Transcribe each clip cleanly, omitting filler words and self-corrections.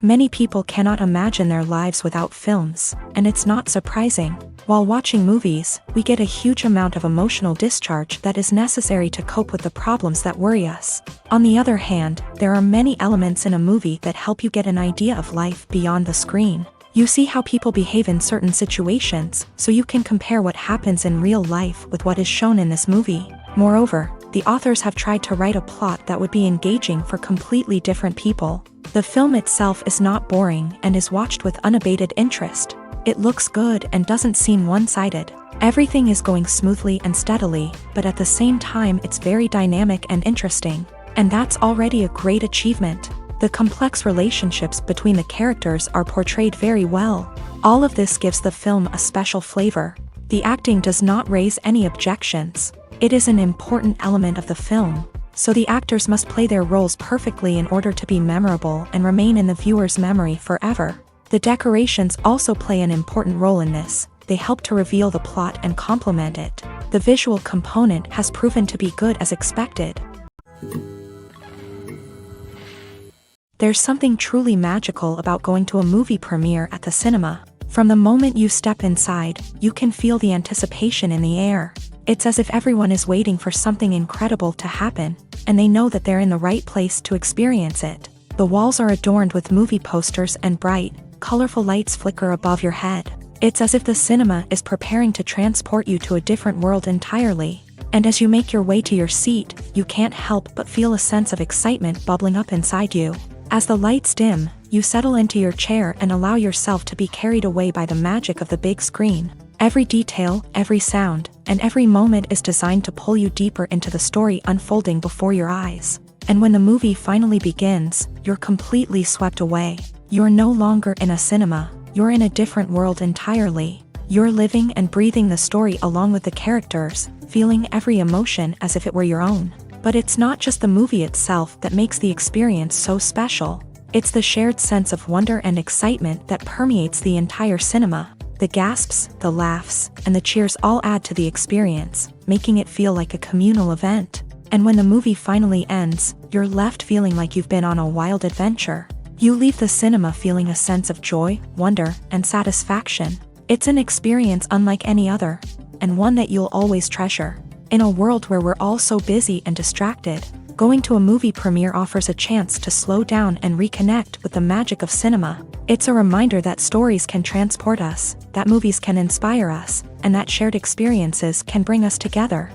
Many people cannot imagine their lives without films, and it's not surprising. While watching movies, we get a huge amount of emotional discharge that is necessary to cope with the problems that worry us. On the other hand, there are many elements in a movie that help you get an idea of life beyond the screen. You see how people behave in certain situations, so you can compare what happens in real life with what is shown in this movie. Moreover, the authors have tried to write a plot that would be engaging for completely different people. The film itself is not boring and is watched with unabated interest. It looks good and doesn't seem one-sided. Everything is going smoothly and steadily, but at the same time it's very dynamic and interesting. And that's already a great achievement. The complex relationships between the characters are portrayed very well. All of this gives the film a special flavor. The acting does not raise any objections. It is an important element of the film, so the actors must play their roles perfectly in order to be memorable and remain in the viewer's memory forever. The decorations also play an important role in this. They help to reveal the plot and complement it. The visual component has proven to be good as expected. There's something truly magical about going to a movie premiere at the cinema. From the moment you step inside, you can feel the anticipation in the air. It's as if everyone is waiting for something incredible to happen, and they know that they're in the right place to experience it. The walls are adorned with movie posters and bright, colorful lights flicker above your head. It's as if the cinema is preparing to transport you to a different world entirely. And as you make your way to your seat, you can't help but feel a sense of excitement bubbling up inside you. As the lights dim, you settle into your chair and allow yourself to be carried away by the magic of the big screen. Every detail, every sound, and every moment is designed to pull you deeper into the story unfolding before your eyes. And when the movie finally begins, you're completely swept away. You're no longer in a cinema, you're in a different world entirely. You're living and breathing the story along with the characters, feeling every emotion as if it were your own. But it's not just the movie itself that makes the experience so special. It's the shared sense of wonder and excitement that permeates the entire cinema. The gasps, the laughs, and the cheers all add to the experience, making it feel like a communal event. And when the movie finally ends, you're left feeling like you've been on a wild adventure. You leave the cinema feeling a sense of joy, wonder, and satisfaction. It's an experience unlike any other, and one that you'll always treasure. In a world where we're all so busy and distracted, going to a movie premiere offers a chance to slow down and reconnect with the magic of cinema. It's a reminder that stories can transport us, that movies can inspire us, and that shared experiences can bring us together.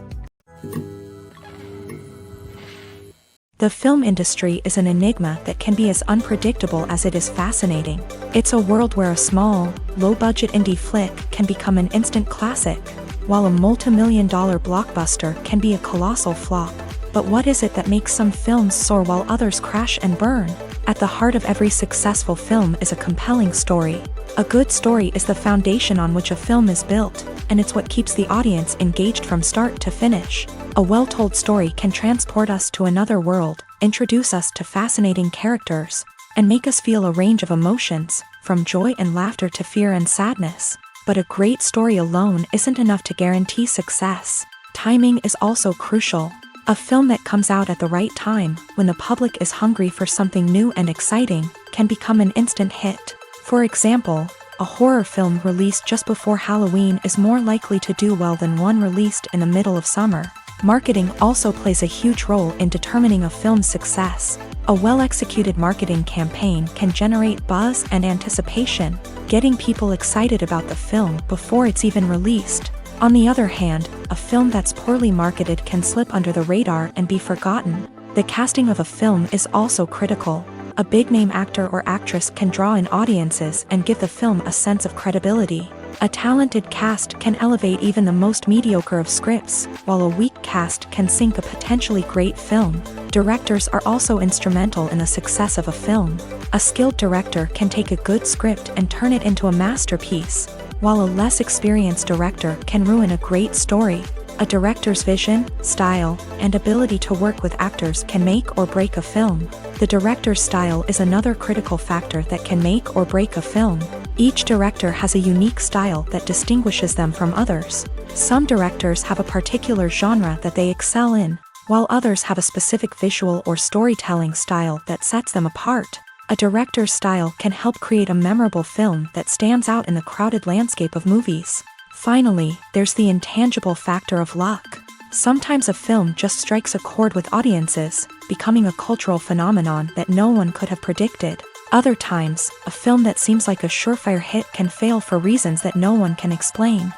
The film industry is an enigma that can be as unpredictable as it is fascinating. It's a world where a small, low-budget indie flick can become an instant classic, while a multi-million-dollar blockbuster can be a colossal flop. But what is it that makes some films soar while others crash and burn? At the heart of every successful film is a compelling story. A good story is the foundation on which a film is built, and it's what keeps the audience engaged from start to finish. A well-told story can transport us to another world, introduce us to fascinating characters, and make us feel a range of emotions, from joy and laughter to fear and sadness. But a great story alone isn't enough to guarantee success. Timing is also crucial. A film that comes out at the right time, when the public is hungry for something new and exciting, can become an instant hit. For example, a horror film released just before Halloween is more likely to do well than one released in the middle of summer. Marketing also plays a huge role in determining a film's success. A well-executed marketing campaign can generate buzz and anticipation, getting people excited about the film before it's even released. On the other hand, a film that's poorly marketed can slip under the radar and be forgotten. The casting of a film is also critical. A big-name actor or actress can draw in audiences and give the film a sense of credibility. A talented cast can elevate even the most mediocre of scripts, while a weak cast can sink a potentially great film. Directors are also instrumental in the success of a film. A skilled director can take a good script and turn it into a masterpiece, while a less experienced director can ruin a great story. A director's vision, style, and ability to work with actors can make or break a film. The director's style is another critical factor that can make or break a film. Each director has a unique style that distinguishes them from others. Some directors have a particular genre that they excel in, while others have a specific visual or storytelling style that sets them apart. A director's style can help create a memorable film that stands out in the crowded landscape of movies. Finally, there's the intangible factor of luck. Sometimes a film just strikes a chord with audiences, becoming a cultural phenomenon that no one could have predicted. Other times, a film that seems like a surefire hit can fail for reasons that no one can explain.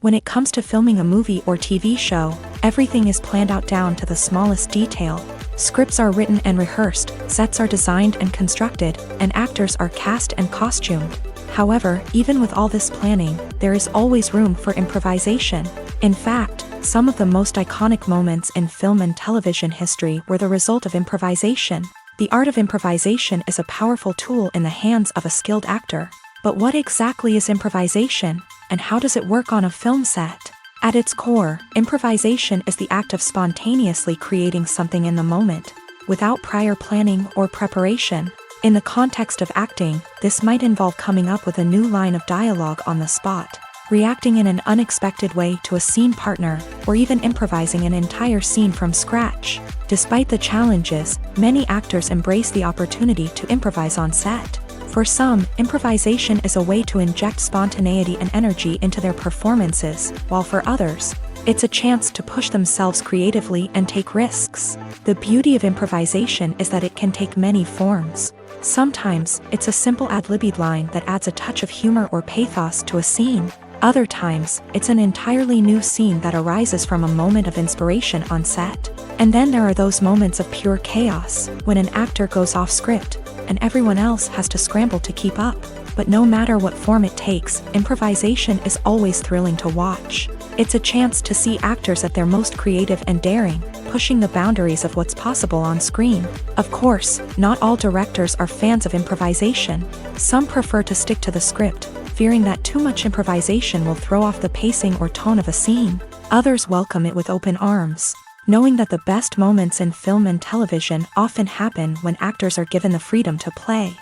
When it comes to filming a movie or TV show, everything is planned out down to the smallest detail. Scripts are written and rehearsed, sets are designed and constructed, and actors are cast and costumed. However, even with all this planning, there is always room for improvisation. In fact, some of the most iconic moments in film and television history were the result of improvisation. The art of improvisation is a powerful tool in the hands of a skilled actor. But what exactly is improvisation, and how does it work on a film set? At its core, improvisation is the act of spontaneously creating something in the moment, without prior planning or preparation. In the context of acting, this might involve coming up with a new line of dialogue on the spot, reacting in an unexpected way to a scene partner, or even improvising an entire scene from scratch. Despite the challenges, many actors embrace the opportunity to improvise on set. For some, improvisation is a way to inject spontaneity and energy into their performances, while for others, it's a chance to push themselves creatively and take risks. The beauty of improvisation is that it can take many forms. Sometimes, it's a simple ad-libbed line that adds a touch of humor or pathos to a scene. Other times, it's an entirely new scene that arises from a moment of inspiration on set. And then there are those moments of pure chaos, when an actor goes off script, and everyone else has to scramble to keep up. But no matter what form it takes, improvisation is always thrilling to watch. It's a chance to see actors at their most creative and daring, pushing the boundaries of what's possible on screen. Of course, not all directors are fans of improvisation. Some prefer to stick to the script, fearing that too much improvisation will throw off the pacing or tone of a scene. Others welcome it with open arms, knowing that the best moments in film and television often happen when actors are given the freedom to play.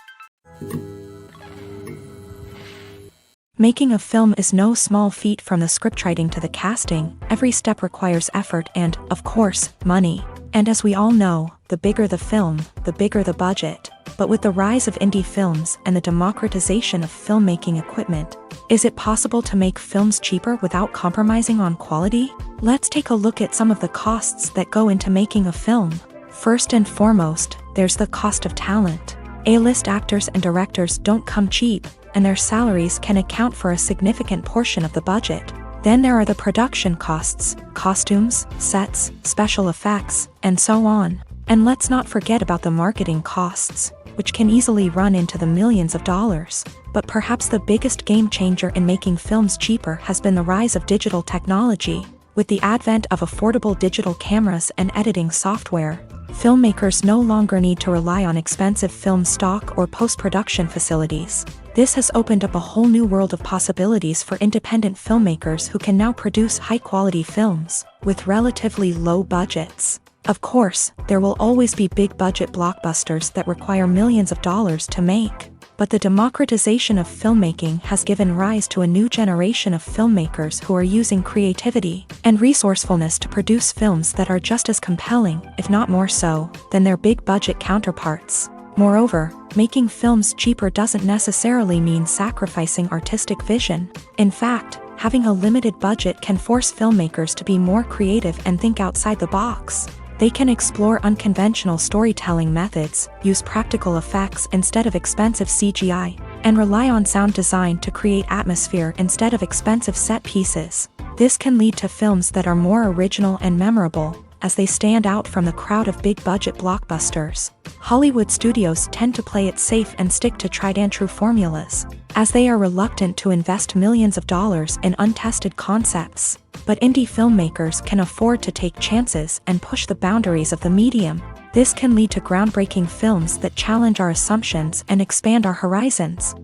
Making a film is no small feat. From the scriptwriting to the casting, every step requires effort and, of course, money. And as we all know, the bigger the film, the bigger the budget. But with the rise of indie films and the democratization of filmmaking equipment, is it possible to make films cheaper without compromising on quality? Let's take a look at some of the costs that go into making a film. First and foremost, there's the cost of talent. A-list actors and directors don't come cheap, and their salaries can account for a significant portion of the budget. Then there are the production costs, costumes, sets, special effects, and so on. And let's not forget about the marketing costs, which can easily run into the millions of dollars. But perhaps the biggest game changer in making films cheaper has been the rise of digital technology. With the advent of affordable digital cameras and editing software, filmmakers no longer need to rely on expensive film stock or post-production facilities. This has opened up a whole new world of possibilities for independent filmmakers who can now produce high-quality films with relatively low budgets. Of course, there will always be big-budget blockbusters that require millions of dollars to make. But the democratization of filmmaking has given rise to a new generation of filmmakers who are using creativity and resourcefulness to produce films that are just as compelling, if not more so, than their big-budget counterparts. Moreover, making films cheaper doesn't necessarily mean sacrificing artistic vision. In fact, having a limited budget can force filmmakers to be more creative and think outside the box. They can explore unconventional storytelling methods, use practical effects instead of expensive CGI, and rely on sound design to create atmosphere instead of expensive set pieces. This can lead to films that are more original and memorable, as they stand out from the crowd of big-budget blockbusters. Hollywood studios tend to play it safe and stick to tried-and-true formulas, as they are reluctant to invest millions of dollars in untested concepts. But indie filmmakers can afford to take chances and push the boundaries of the medium. This can lead to groundbreaking films that challenge our assumptions and expand our horizons.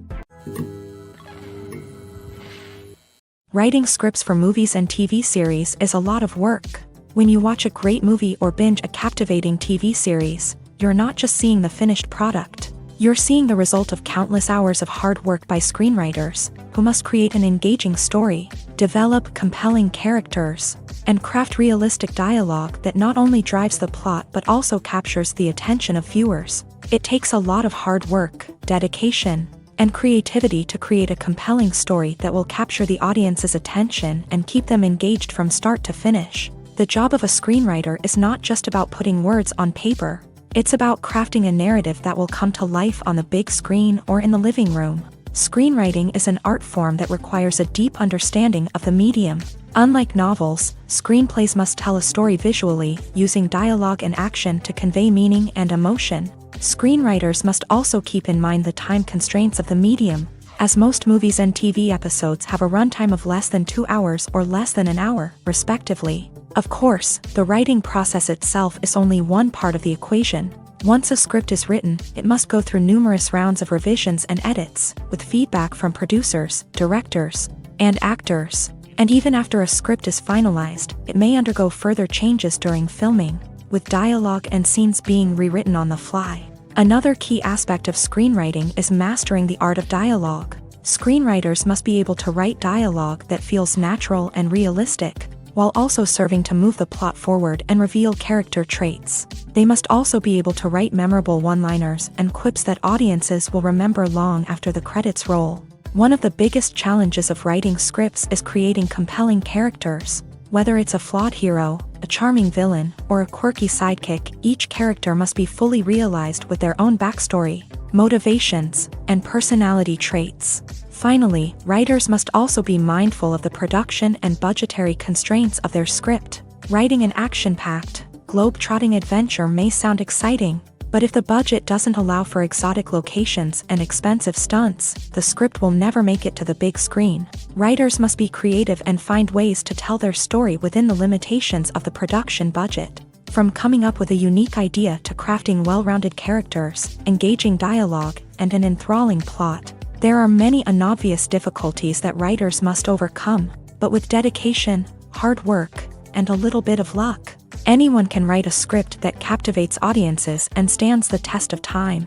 Writing scripts for movies and TV series is a lot of work. When you watch a great movie or binge a captivating TV series, you're not just seeing the finished product. You're seeing the result of countless hours of hard work by screenwriters, who must create an engaging story, develop compelling characters, and craft realistic dialogue that not only drives the plot but also captures the attention of viewers. It takes a lot of hard work, dedication, and creativity to create a compelling story that will capture the audience's attention and keep them engaged from start to finish. The job of a screenwriter is not just about putting words on paper. It's about crafting a narrative that will come to life on the big screen or in the living room. Screenwriting is an art form that requires a deep understanding of the medium. Unlike novels, screenplays must tell a story visually, using dialogue and action to convey meaning and emotion. Screenwriters must also keep in mind the time constraints of the medium, as most movies and TV episodes have a runtime of less than 2 hours or less than an hour, respectively. Of course, the writing process itself is only one part of the equation. Once a script is written, it must go through numerous rounds of revisions and edits, with feedback from producers, directors, and actors. And even after a script is finalized, it may undergo further changes during filming, with dialogue and scenes being rewritten on the fly. Another key aspect of screenwriting is mastering the art of dialogue. Screenwriters must be able to write dialogue that feels natural and realistic, while also serving to move the plot forward and reveal character traits. They must also be able to write memorable one-liners and quips that audiences will remember long after the credits roll. One of the biggest challenges of writing scripts is creating compelling characters. Whether it's a flawed hero, a charming villain, or a quirky sidekick, each character must be fully realized with their own backstory, motivations, and personality traits. Finally, writers must also be mindful of the production and budgetary constraints of their script. Writing an action-packed, globe-trotting adventure may sound exciting, but if the budget doesn't allow for exotic locations and expensive stunts, the script will never make it to the big screen. Writers must be creative and find ways to tell their story within the limitations of the production budget. From coming up with a unique idea to crafting well-rounded characters, engaging dialogue, and an enthralling plot, there are many unobvious difficulties that writers must overcome, but with dedication, hard work, and a little bit of luck, anyone can write a script that captivates audiences and stands the test of time.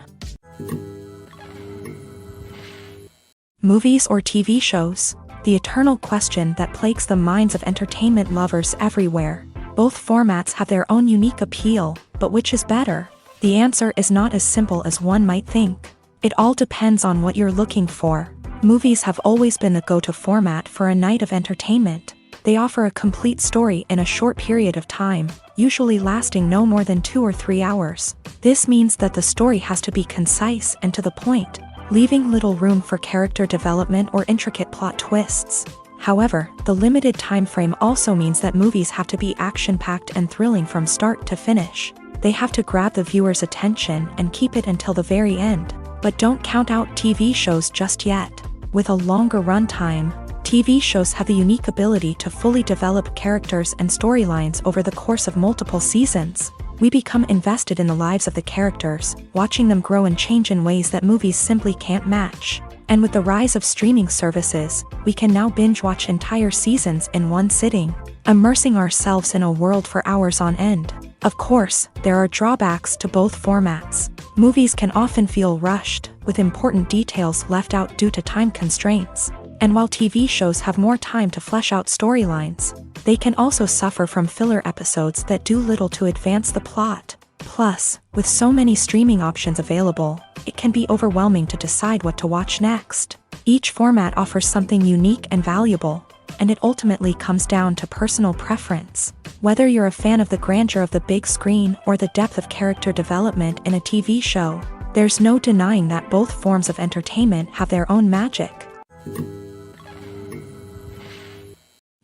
Movies or TV shows? The eternal question that plagues the minds of entertainment lovers everywhere. Both formats have their own unique appeal, but which is better? The answer is not as simple as one might think. It all depends on what you're looking for. Movies have always been the go-to format for a night of entertainment. They offer a complete story in a short period of time, usually lasting no more than 2 or 3 hours. This means that the story has to be concise and to the point, leaving little room for character development or intricate plot twists. However, the limited time frame also means that movies have to be action-packed and thrilling from start to finish. They have to grab the viewer's attention and keep it until the very end. But don't count out TV shows just yet. With a longer runtime, TV shows have the unique ability to fully develop characters and storylines over the course of multiple seasons. We become invested in the lives of the characters, watching them grow and change in ways that movies simply can't match. And with the rise of streaming services, we can now binge-watch entire seasons in one sitting, immersing ourselves in a world for hours on end. Of course, there are drawbacks to both formats. Movies can often feel rushed, with important details left out due to time constraints. And while TV shows have more time to flesh out storylines, they can also suffer from filler episodes that do little to advance the plot. Plus, with so many streaming options available, it can be overwhelming to decide what to watch next. Each format offers something unique and valuable, and it ultimately comes down to personal preference. Whether you're a fan of the grandeur of the big screen or the depth of character development in a TV show, there's no denying that both forms of entertainment have their own magic.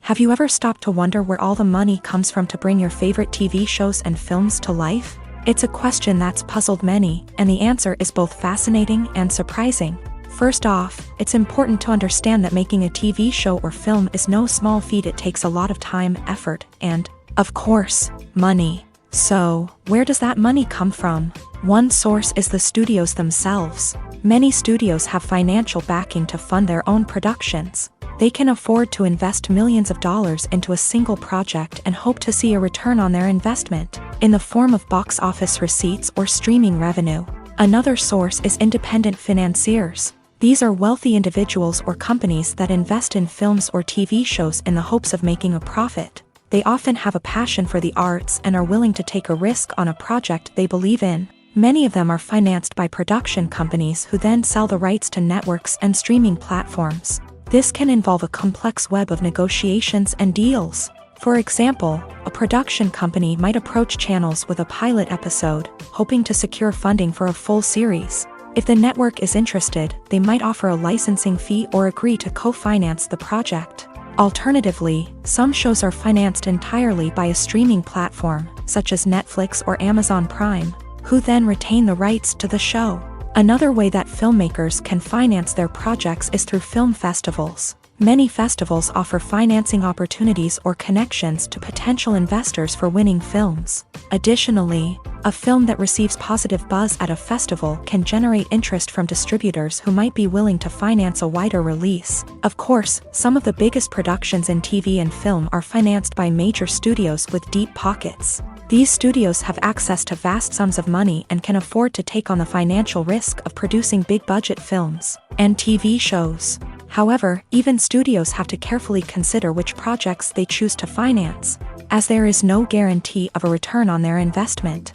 Have you ever stopped to wonder where all the money comes from to bring your favorite TV shows and films to life? It's a question that's puzzled many, and the answer is both fascinating and surprising. First off, it's important to understand that making a TV show or film is no small feat. It takes a lot of time, effort, and, of course, money. So, where does that money come from? One source is the studios themselves. Many studios have financial backing to fund their own productions. They can afford to invest millions of dollars into a single project and hope to see a return on their investment, in the form of box office receipts or streaming revenue. Another source is independent financiers. These are wealthy individuals or companies that invest in films or TV shows in the hopes of making a profit. They often have a passion for the arts and are willing to take a risk on a project they believe in. Many of them are financed by production companies who then sell the rights to networks and streaming platforms. This can involve a complex web of negotiations and deals. For example, a production company might approach channels with a pilot episode, hoping to secure funding for a full series. If the network is interested, they might offer a licensing fee or agree to co-finance the project. Alternatively, some shows are financed entirely by a streaming platform, such as Netflix or Amazon Prime, who then retain the rights to the show. Another way that filmmakers can finance their projects is through film festivals. Many festivals offer financing opportunities or connections to potential investors for winning films. Additionally, a film that receives positive buzz at a festival can generate interest from distributors who might be willing to finance a wider release. Of course, some of the biggest productions in TV and film are financed by major studios with deep pockets. These studios have access to vast sums of money and can afford to take on the financial risk of producing big-budget films and TV shows. However, even studios have to carefully consider which projects they choose to finance, as there is no guarantee of a return on their investment.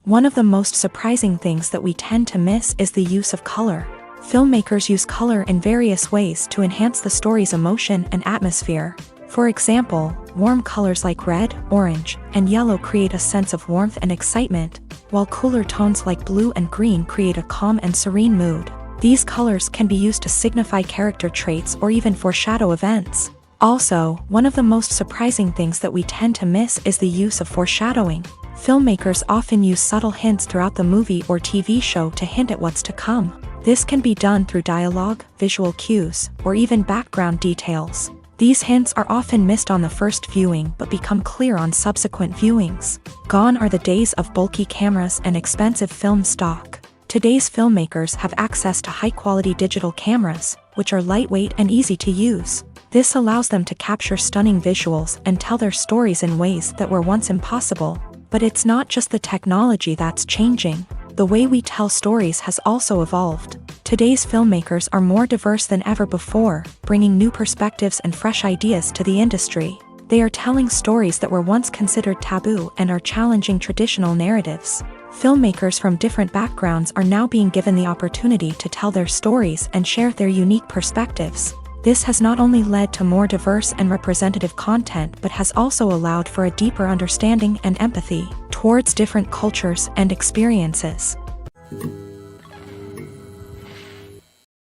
One of the most surprising things that we tend to miss is the use of color. Filmmakers use color in various ways to enhance the story's emotion and atmosphere. For example, warm colors like red, orange, and yellow create a sense of warmth and excitement, while cooler tones like blue and green create a calm and serene mood. These colors can be used to signify character traits or even foreshadow events. Also, one of the most surprising things that we tend to miss is the use of foreshadowing. Filmmakers often use subtle hints throughout the movie or TV show to hint at what's to come. This can be done through dialogue, visual cues, or even background details. These hints are often missed on the first viewing but become clear on subsequent viewings. Gone are the days of bulky cameras and expensive film stock. Today's filmmakers have access to high-quality digital cameras, which are lightweight and easy to use. This allows them to capture stunning visuals and tell their stories in ways that were once impossible. But it's not just the technology that's changing. The way we tell stories has also evolved. Today's filmmakers are more diverse than ever before, bringing new perspectives and fresh ideas to the industry. They are telling stories that were once considered taboo and are challenging traditional narratives. Filmmakers from different backgrounds are now being given the opportunity to tell their stories and share their unique perspectives. This has not only led to more diverse and representative content but has also allowed for a deeper understanding and empathy towards different cultures and experiences.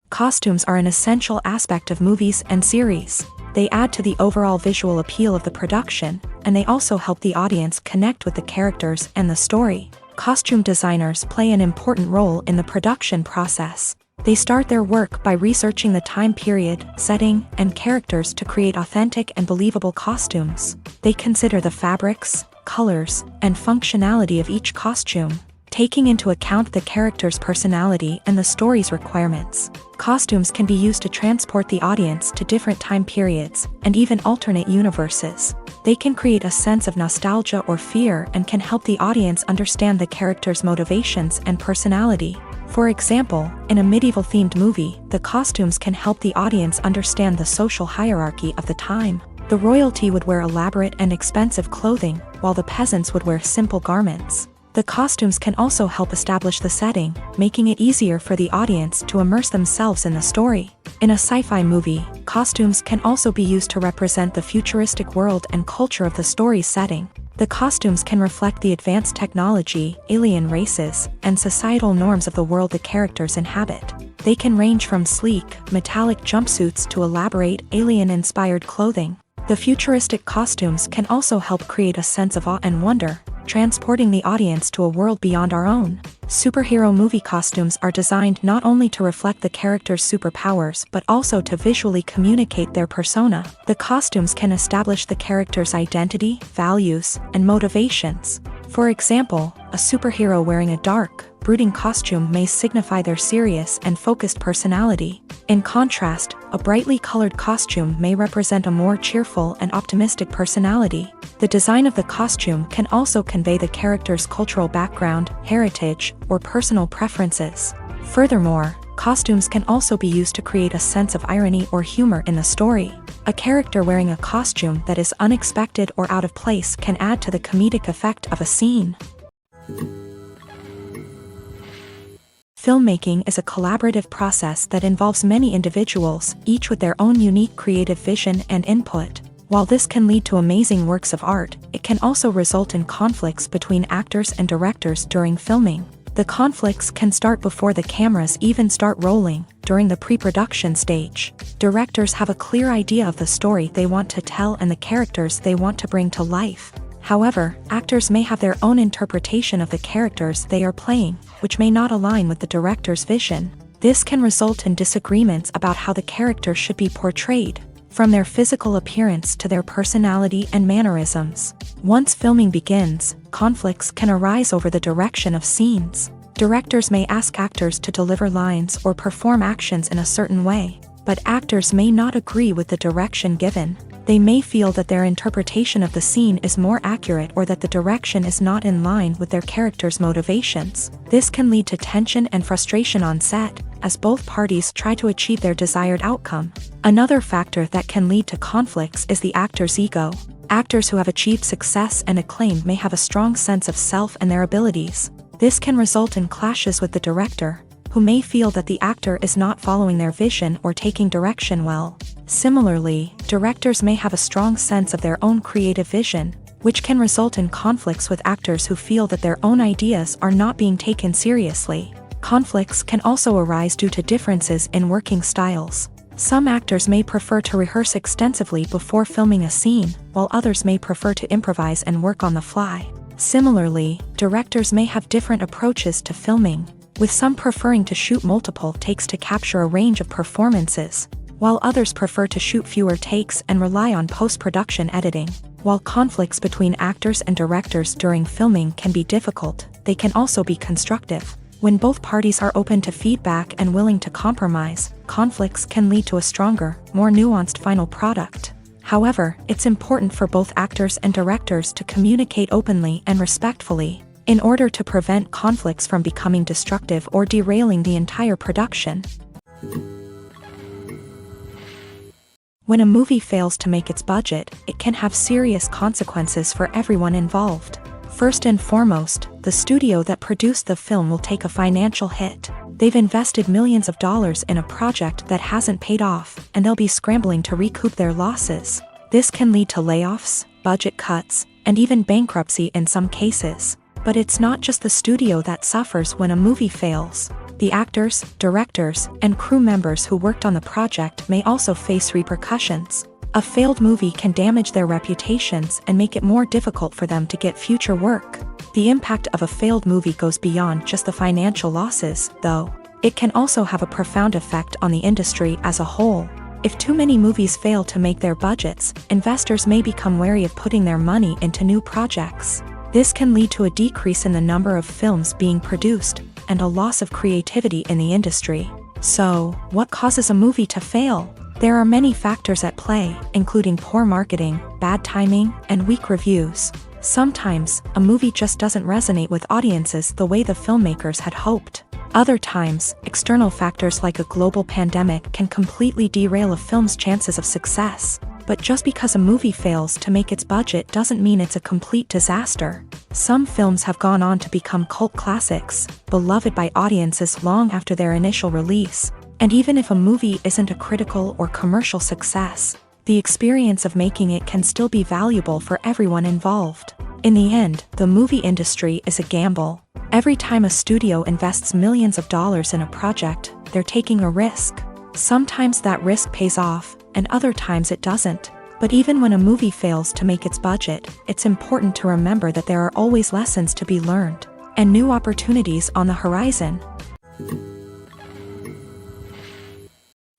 Costumes are an essential aspect of movies and series. They add to the overall visual appeal of the production, and they also help the audience connect with the characters and the story. Costume designers play an important role in the production process. They start their work by researching the time period, setting, and characters to create authentic and believable costumes. They consider the fabrics, colors, and functionality of each costume, taking into account the character's personality and the story's requirements. Costumes can be used to transport the audience to different time periods and even alternate universes. They can create a sense of nostalgia or fear and can help the audience understand the character's motivations and personality. For example, in a medieval-themed movie, the costumes can help the audience understand the social hierarchy of the time. The royalty would wear elaborate and expensive clothing, while the peasants would wear simple garments. The costumes can also help establish the setting, making it easier for the audience to immerse themselves in the story. In a sci-fi movie, costumes can also be used to represent the futuristic world and culture of the story's setting. The costumes can reflect the advanced technology, alien races, and societal norms of the world the characters inhabit. They can range from sleek, metallic jumpsuits to elaborate, alien-inspired clothing. The futuristic costumes can also help create a sense of awe and wonder, transporting the audience to a world beyond our own. Superhero movie costumes are designed not only to reflect the character's superpowers but also to visually communicate their persona. The costumes can establish the character's identity, values, and motivations. For example, a superhero wearing a dark, brooding costume may signify their serious and focused personality. In contrast, a brightly colored costume may represent a more cheerful and optimistic personality. The design of the costume can also convey the character's cultural background, heritage, or personal preferences. Furthermore, costumes can also be used to create a sense of irony or humor in the story. A character wearing a costume that is unexpected or out of place can add to the comedic effect of a scene. Filmmaking is a collaborative process that involves many individuals, each with their own unique creative vision and input. While this can lead to amazing works of art, it can also result in conflicts between actors and directors during filming. The conflicts can start before the cameras even start rolling, during the pre-production stage. Directors have a clear idea of the story they want to tell and the characters they want to bring to life. However, actors may have their own interpretation of the characters they are playing, which may not align with the director's vision. This can result in disagreements about how the character should be portrayed, from their physical appearance to their personality and mannerisms. Once filming begins, conflicts can arise over the direction of scenes. Directors may ask actors to deliver lines or perform actions in a certain way, but actors may not agree with the direction given. They may feel that their interpretation of the scene is more accurate or that the direction is not in line with their character's motivations. This can lead to tension and frustration on set, as both parties try to achieve their desired outcome. Another factor that can lead to conflicts is the actor's ego. Actors who have achieved success and acclaim may have a strong sense of self and their abilities. This can result in clashes with the director, who may feel that the actor is not following their vision or taking direction well. Similarly, directors may have a strong sense of their own creative vision, which can result in conflicts with actors who feel that their own ideas are not being taken seriously. Conflicts can also arise due to differences in working styles. Some actors may prefer to rehearse extensively before filming a scene, while others may prefer to improvise and work on the fly. Similarly, directors may have different approaches to filming, with some preferring to shoot multiple takes to capture a range of performances, while others prefer to shoot fewer takes and rely on post-production editing. While conflicts between actors and directors during filming can be difficult, they can also be constructive. When both parties are open to feedback and willing to compromise, conflicts can lead to a stronger, more nuanced final product. However, it's important for both actors and directors to communicate openly and respectfully, in order to prevent conflicts from becoming destructive or derailing the entire production. When a movie fails to make its budget, it can have serious consequences for everyone involved. First and foremost, the studio that produced the film will take a financial hit. They've invested millions of dollars in a project that hasn't paid off, and they'll be scrambling to recoup their losses. This can lead to layoffs, budget cuts, and even bankruptcy in some cases. But it's not just the studio that suffers when a movie fails. The actors, directors, and crew members who worked on the project may also face repercussions. A failed movie can damage their reputations and make it more difficult for them to get future work. The impact of a failed movie goes beyond just the financial losses, though. It can also have a profound effect on the industry as a whole. If too many movies fail to make their budgets, investors may become wary of putting their money into new projects. This can lead to a decrease in the number of films being produced, and a loss of creativity in the industry. So, what causes a movie to fail? There are many factors at play, including poor marketing, bad timing, and weak reviews. Sometimes, a movie just doesn't resonate with audiences the way the filmmakers had hoped. Other times, external factors like a global pandemic can completely derail a film's chances of success. But just because a movie fails to make its budget doesn't mean it's a complete disaster. Some films have gone on to become cult classics, beloved by audiences long after their initial release. And even if a movie isn't a critical or commercial success, the experience of making it can still be valuable for everyone involved. In the end, the movie industry is a gamble. Every time a studio invests millions of dollars in a project, they're taking a risk. Sometimes that risk pays off, and other times it doesn't. But even when a movie fails to make its budget, it's important to remember that there are always lessons to be learned, and new opportunities on the horizon.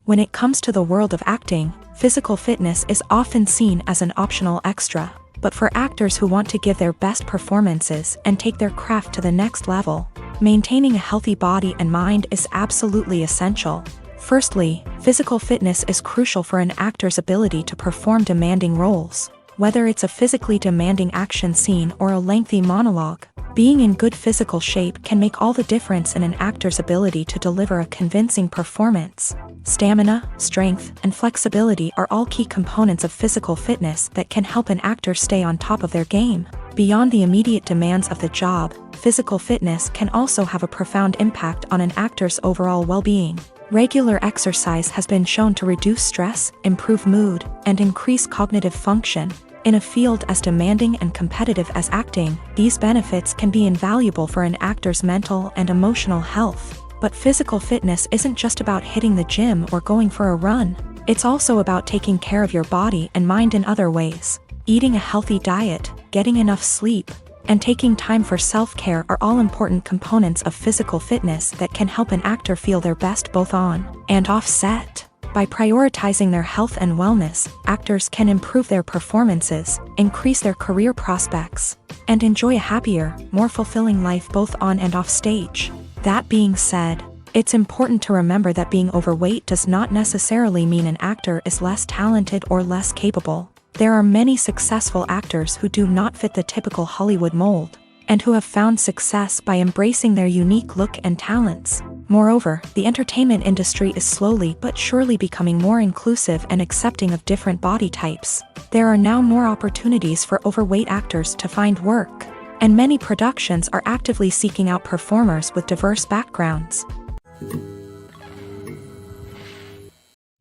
When it comes to the world of acting, physical fitness is often seen as an optional extra. But for actors who want to give their best performances and take their craft to the next level, maintaining a healthy body and mind is absolutely essential. Firstly, physical fitness is crucial for an actor's ability to perform demanding roles. Whether it's a physically demanding action scene or a lengthy monologue, being in good physical shape can make all the difference in an actor's ability to deliver a convincing performance. Stamina, strength, and flexibility are all key components of physical fitness that can help an actor stay on top of their game. Beyond the immediate demands of the job, physical fitness can also have a profound impact on an actor's overall well-being. Regular exercise has been shown to reduce stress, improve mood, and increase cognitive function. In a field as demanding and competitive as acting, these benefits can be invaluable for an actor's mental and emotional health. But physical fitness isn't just about hitting the gym or going for a run. It's also about taking care of your body and mind in other ways. Eating a healthy diet, getting enough sleep, and taking time for self-care are all important components of physical fitness that can help an actor feel their best both on and off set. By prioritizing their health and wellness, actors can improve their performances, increase their career prospects, and enjoy a happier, more fulfilling life both on and off stage. That being said, it's important to remember that being overweight does not necessarily mean an actor is less talented or less capable. There are many successful actors who do not fit the typical Hollywood mold, and who have found success by embracing their unique look and talents. Moreover, the entertainment industry is slowly but surely becoming more inclusive and accepting of different body types. There are now more opportunities for overweight actors to find work, and many productions are actively seeking out performers with diverse backgrounds.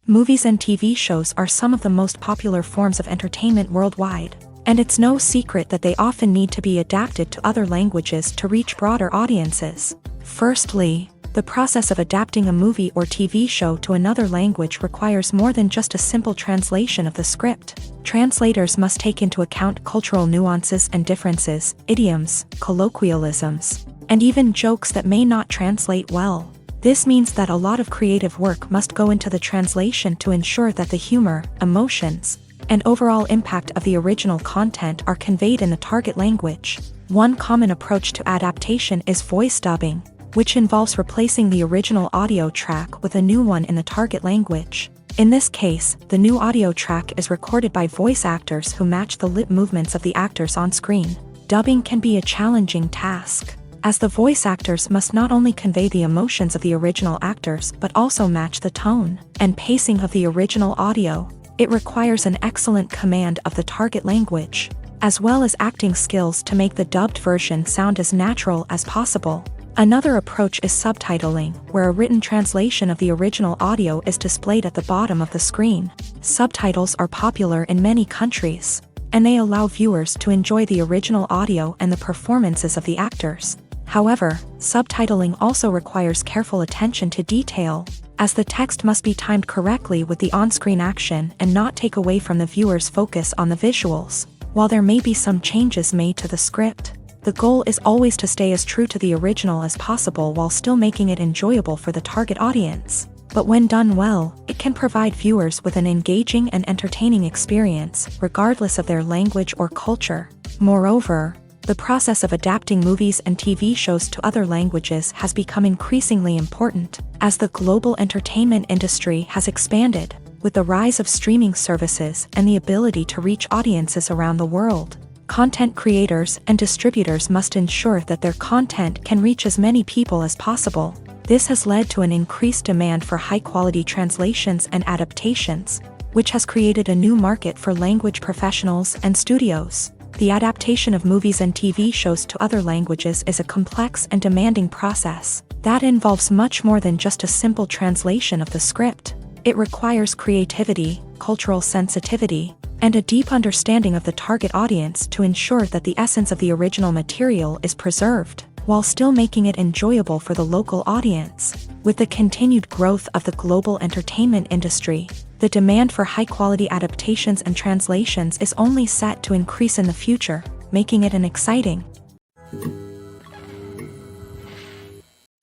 Movies and TV shows are some of the most popular forms of entertainment worldwide, and it's no secret that they often need to be adapted to other languages to reach broader audiences. Firstly, the process of adapting a movie or TV show to another language requires more than just a simple translation of the script. Translators must take into account cultural nuances and differences, idioms, colloquialisms, and even jokes that may not translate well. This means that a lot of creative work must go into the translation to ensure that the humor, emotions, and overall impact of the original content are conveyed in the target language. One common approach to adaptation is voice dubbing, which involves replacing the original audio track with a new one in the target language. In this case, the new audio track is recorded by voice actors who match the lip movements of the actors on screen. Dubbing can be a challenging task, as the voice actors must not only convey the emotions of the original actors but also match the tone and pacing of the original audio. It requires an excellent command of the target language, as well as acting skills to make the dubbed version sound as natural as possible. Another approach is subtitling, where a written translation of the original audio is displayed at the bottom of the screen. Subtitles are popular in many countries, and they allow viewers to enjoy the original audio and the performances of the actors. However, subtitling also requires careful attention to detail, as the text must be timed correctly with the on-screen action and not take away from the viewer's focus on the visuals. While there may be some changes made to the script, the goal is always to stay as true to the original as possible while still making it enjoyable for the target audience. But when done well, it can provide viewers with an engaging and entertaining experience, regardless of their language or culture. Moreover, the process of adapting movies and TV shows to other languages has become increasingly important, as the global entertainment industry has expanded, with the rise of streaming services and the ability to reach audiences around the world. Content creators and distributors must ensure that their content can reach as many people as possible. This has led to an increased demand for high-quality translations and adaptations, which has created a new market for language professionals and studios. The adaptation of movies and TV shows to other languages is a complex and demanding process that involves much more than just a simple translation of the script. It requires creativity, cultural sensitivity, and a deep understanding of the target audience to ensure that the essence of the original material is preserved, while still making it enjoyable for the local audience. With the continued growth of the global entertainment industry, the demand for high-quality adaptations and translations is only set to increase in the future, making it an exciting.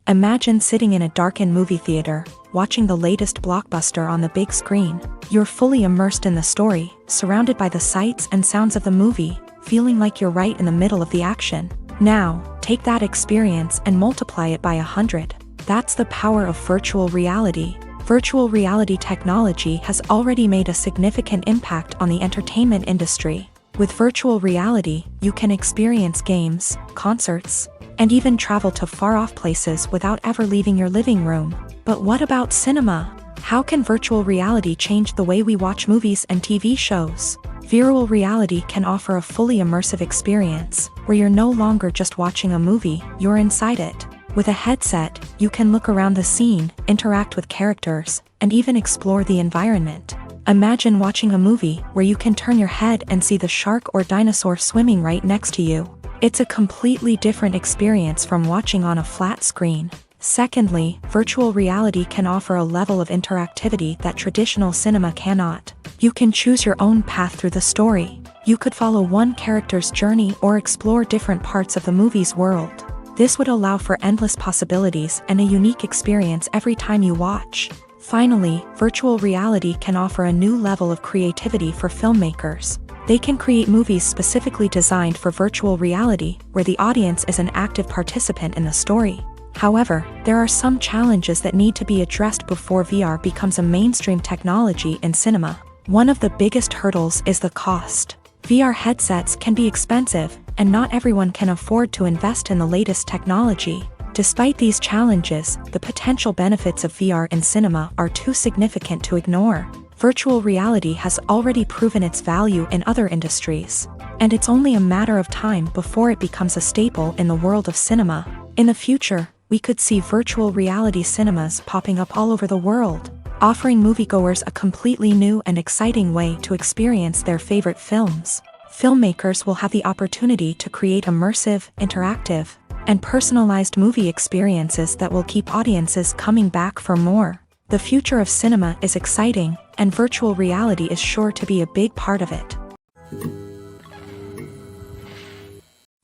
Imagine sitting in a darkened movie theater, watching the latest blockbuster on the big screen. You're fully immersed in the story, surrounded by the sights and sounds of the movie, feeling like you're right in the middle of the action. Now, take that experience and multiply it by 100. That's the power of virtual reality. Virtual reality technology has already made a significant impact on the entertainment industry. With virtual reality, you can experience games, concerts, and even travel to far-off places without ever leaving your living room. But what about cinema? How can virtual reality change the way we watch movies and TV shows? Virtual reality can offer a fully immersive experience, where you're no longer just watching a movie, you're inside it. With a headset, you can look around the scene, interact with characters, and even explore the environment. Imagine watching a movie where you can turn your head and see the shark or dinosaur swimming right next to you. It's a completely different experience from watching on a flat screen. Secondly, virtual reality can offer a level of interactivity that traditional cinema cannot. You can choose your own path through the story. You could follow one character's journey or explore different parts of the movie's world. This would allow for endless possibilities and a unique experience every time you watch. Finally, virtual reality can offer a new level of creativity for filmmakers. They can create movies specifically designed for virtual reality, where the audience is an active participant in the story. However, there are some challenges that need to be addressed before VR becomes a mainstream technology in cinema. One of the biggest hurdles is the cost. VR headsets can be expensive, and not everyone can afford to invest in the latest technology. Despite these challenges, the potential benefits of VR in cinema are too significant to ignore. Virtual reality has already proven its value in other industries, and it's only a matter of time before it becomes a staple in the world of cinema. In the future, we could see virtual reality cinemas popping up all over the world, offering moviegoers a completely new and exciting way to experience their favorite films. Filmmakers will have the opportunity to create immersive, interactive, and personalized movie experiences that will keep audiences coming back for more. The future of cinema is exciting, and virtual reality is sure to be a big part of it.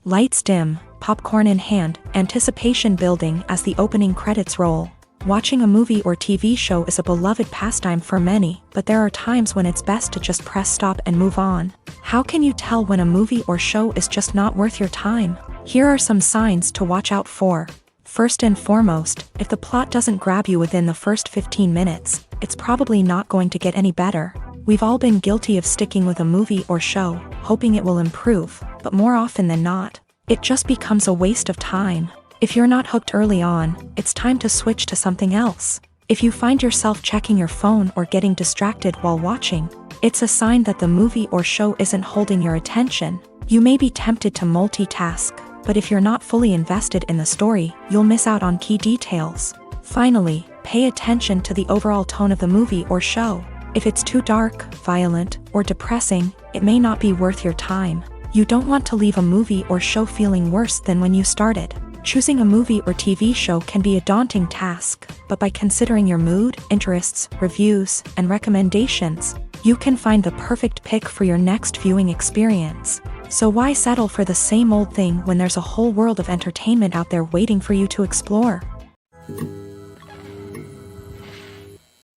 Lights dim, popcorn in hand, anticipation building as the opening credits roll. Watching a movie or TV show is a beloved pastime for many, but there are times when it's best to just press stop and move on. How can you tell when a movie or show is just not worth your time? Here are some signs to watch out for. First and foremost, if the plot doesn't grab you within the first 15 minutes, it's probably not going to get any better. We've all been guilty of sticking with a movie or show, hoping it will improve, but more often than not, it just becomes a waste of time. If you're not hooked early on, it's time to switch to something else. If you find yourself checking your phone or getting distracted while watching, it's a sign that the movie or show isn't holding your attention. You may be tempted to multitask, but if you're not fully invested in the story, you'll miss out on key details. Finally, pay attention to the overall tone of the movie or show. If it's too dark, violent, or depressing, it may not be worth your time. You don't want to leave a movie or show feeling worse than when you started. Choosing a movie or TV show can be a daunting task, but by considering your mood, interests, reviews, and recommendations, you can find the perfect pick for your next viewing experience. So why settle for the same old thing when there's a whole world of entertainment out there waiting for you to explore?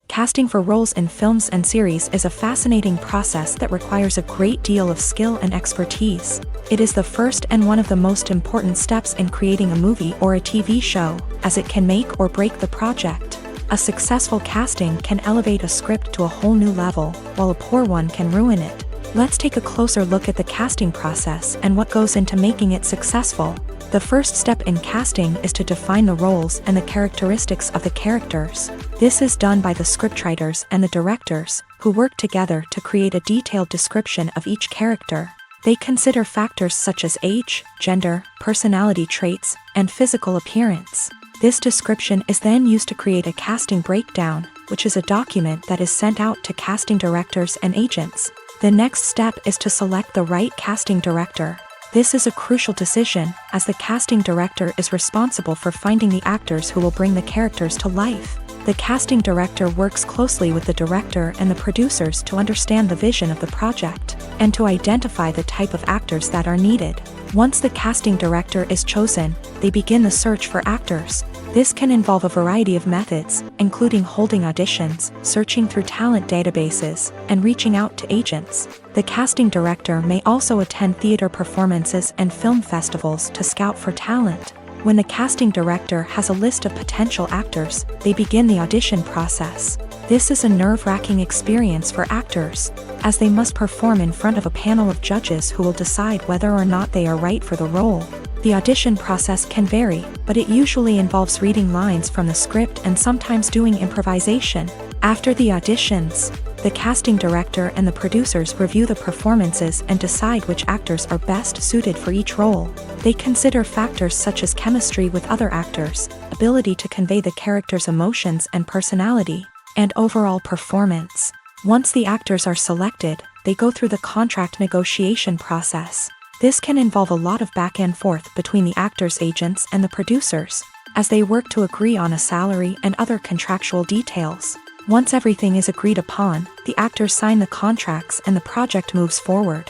Casting for roles in films and series is a fascinating process that requires a great deal of skill and expertise. It is the first and one of the most important steps in creating a movie or a TV show, as it can make or break the project. A successful casting can elevate a script to a whole new level, while a poor one can ruin it. Let's take a closer look at the casting process and what goes into making it successful. The first step in casting is to define the roles and the characteristics of the characters. This is done by the scriptwriters and the directors, who work together to create a detailed description of each character. They consider factors such as age, gender, personality traits, and physical appearance. This description is then used to create a casting breakdown, which is a document that is sent out to casting directors and agents. The next step is to select the right casting director. This is a crucial decision, as the casting director is responsible for finding the actors who will bring the characters to life. The casting director works closely with the director and the producers to understand the vision of the project, and to identify the type of actors that are needed. Once the casting director is chosen, they begin the search for actors. This can involve a variety of methods, including holding auditions, searching through talent databases, and reaching out to agents. The casting director may also attend theater performances and film festivals to scout for talent. When the casting director has a list of potential actors, they begin the audition process. This is a nerve-wracking experience for actors, as they must perform in front of a panel of judges who will decide whether or not they are right for the role. The audition process can vary, but it usually involves reading lines from the script and sometimes doing improvisation. After the auditions, the casting director and the producers review the performances and decide which actors are best suited for each role. They consider factors such as chemistry with other actors, ability to convey the character's emotions and personality, and overall performance. Once the actors are selected, they go through the contract negotiation process. This can involve a lot of back and forth between the actors' agents and the producers, as they work to agree on a salary and other contractual details. Once everything is agreed upon, the actors sign the contracts and the project moves forward.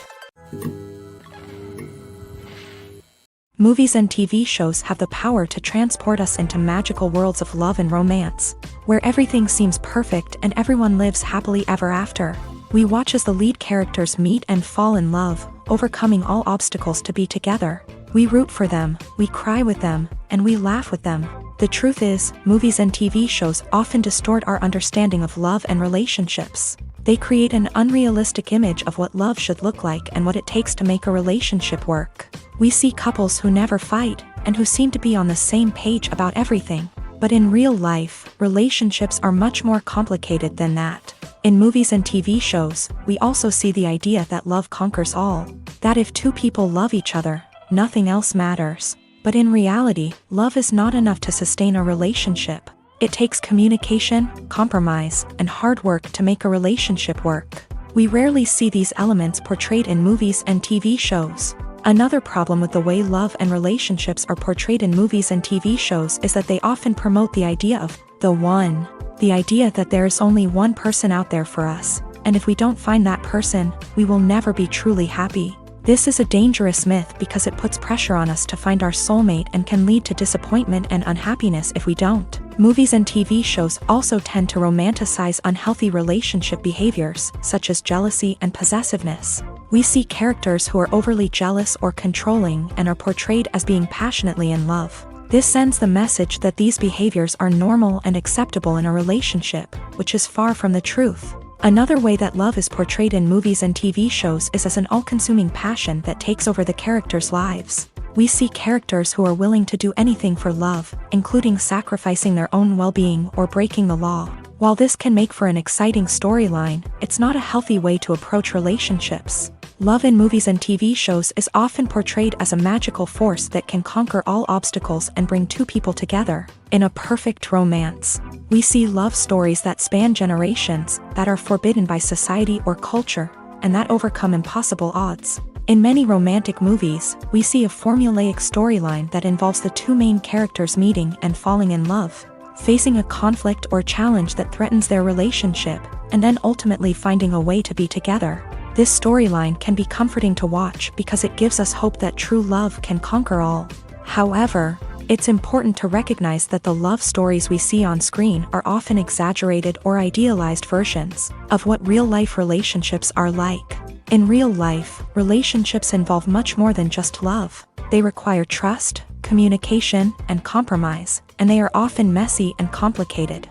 Movies and TV shows have the power to transport us into magical worlds of love and romance, where everything seems perfect and everyone lives happily ever after. We watch as the lead characters meet and fall in love, overcoming all obstacles to be together. We root for them, we cry with them, and we laugh with them. The truth is, movies and TV shows often distort our understanding of love and relationships. They create an unrealistic image of what love should look like and what it takes to make a relationship work. We see couples who never fight, and who seem to be on the same page about everything. But in real life, relationships are much more complicated than that. In movies and TV shows, we also see the idea that love conquers all. That if two people love each other, nothing else matters. But in reality, love is not enough to sustain a relationship. It takes communication, compromise, and hard work to make a relationship work. We rarely see these elements portrayed in movies and TV shows. Another problem with the way love and relationships are portrayed in movies and TV shows is that they often promote the idea of the one. The idea that there is only one person out there for us, and if we don't find that person, we will never be truly happy. This is a dangerous myth because it puts pressure on us to find our soulmate and can lead to disappointment and unhappiness if we don't. Movies and TV shows also tend to romanticize unhealthy relationship behaviors, such as jealousy and possessiveness. We see characters who are overly jealous or controlling and are portrayed as being passionately in love. This sends the message that these behaviors are normal and acceptable in a relationship, which is far from the truth. Another way that love is portrayed in movies and TV shows is as an all-consuming passion that takes over the characters' lives. We see characters who are willing to do anything for love, including sacrificing their own well-being or breaking the law. While this can make for an exciting storyline, it's not a healthy way to approach relationships. Love in movies and TV shows is often portrayed as a magical force that can conquer all obstacles and bring two people together. In a perfect romance, we see love stories that span generations, that are forbidden by society or culture, and that overcome impossible odds. In many romantic movies, we see a formulaic storyline that involves the two main characters meeting and falling in love, facing a conflict or challenge that threatens their relationship, and then ultimately finding a way to be together. This storyline can be comforting to watch because it gives us hope that true love can conquer all. However, it's important to recognize that the love stories we see on screen are often exaggerated or idealized versions of what real-life relationships are like. In real life, relationships involve much more than just love. They require trust, communication, and compromise, and they are often messy and complicated.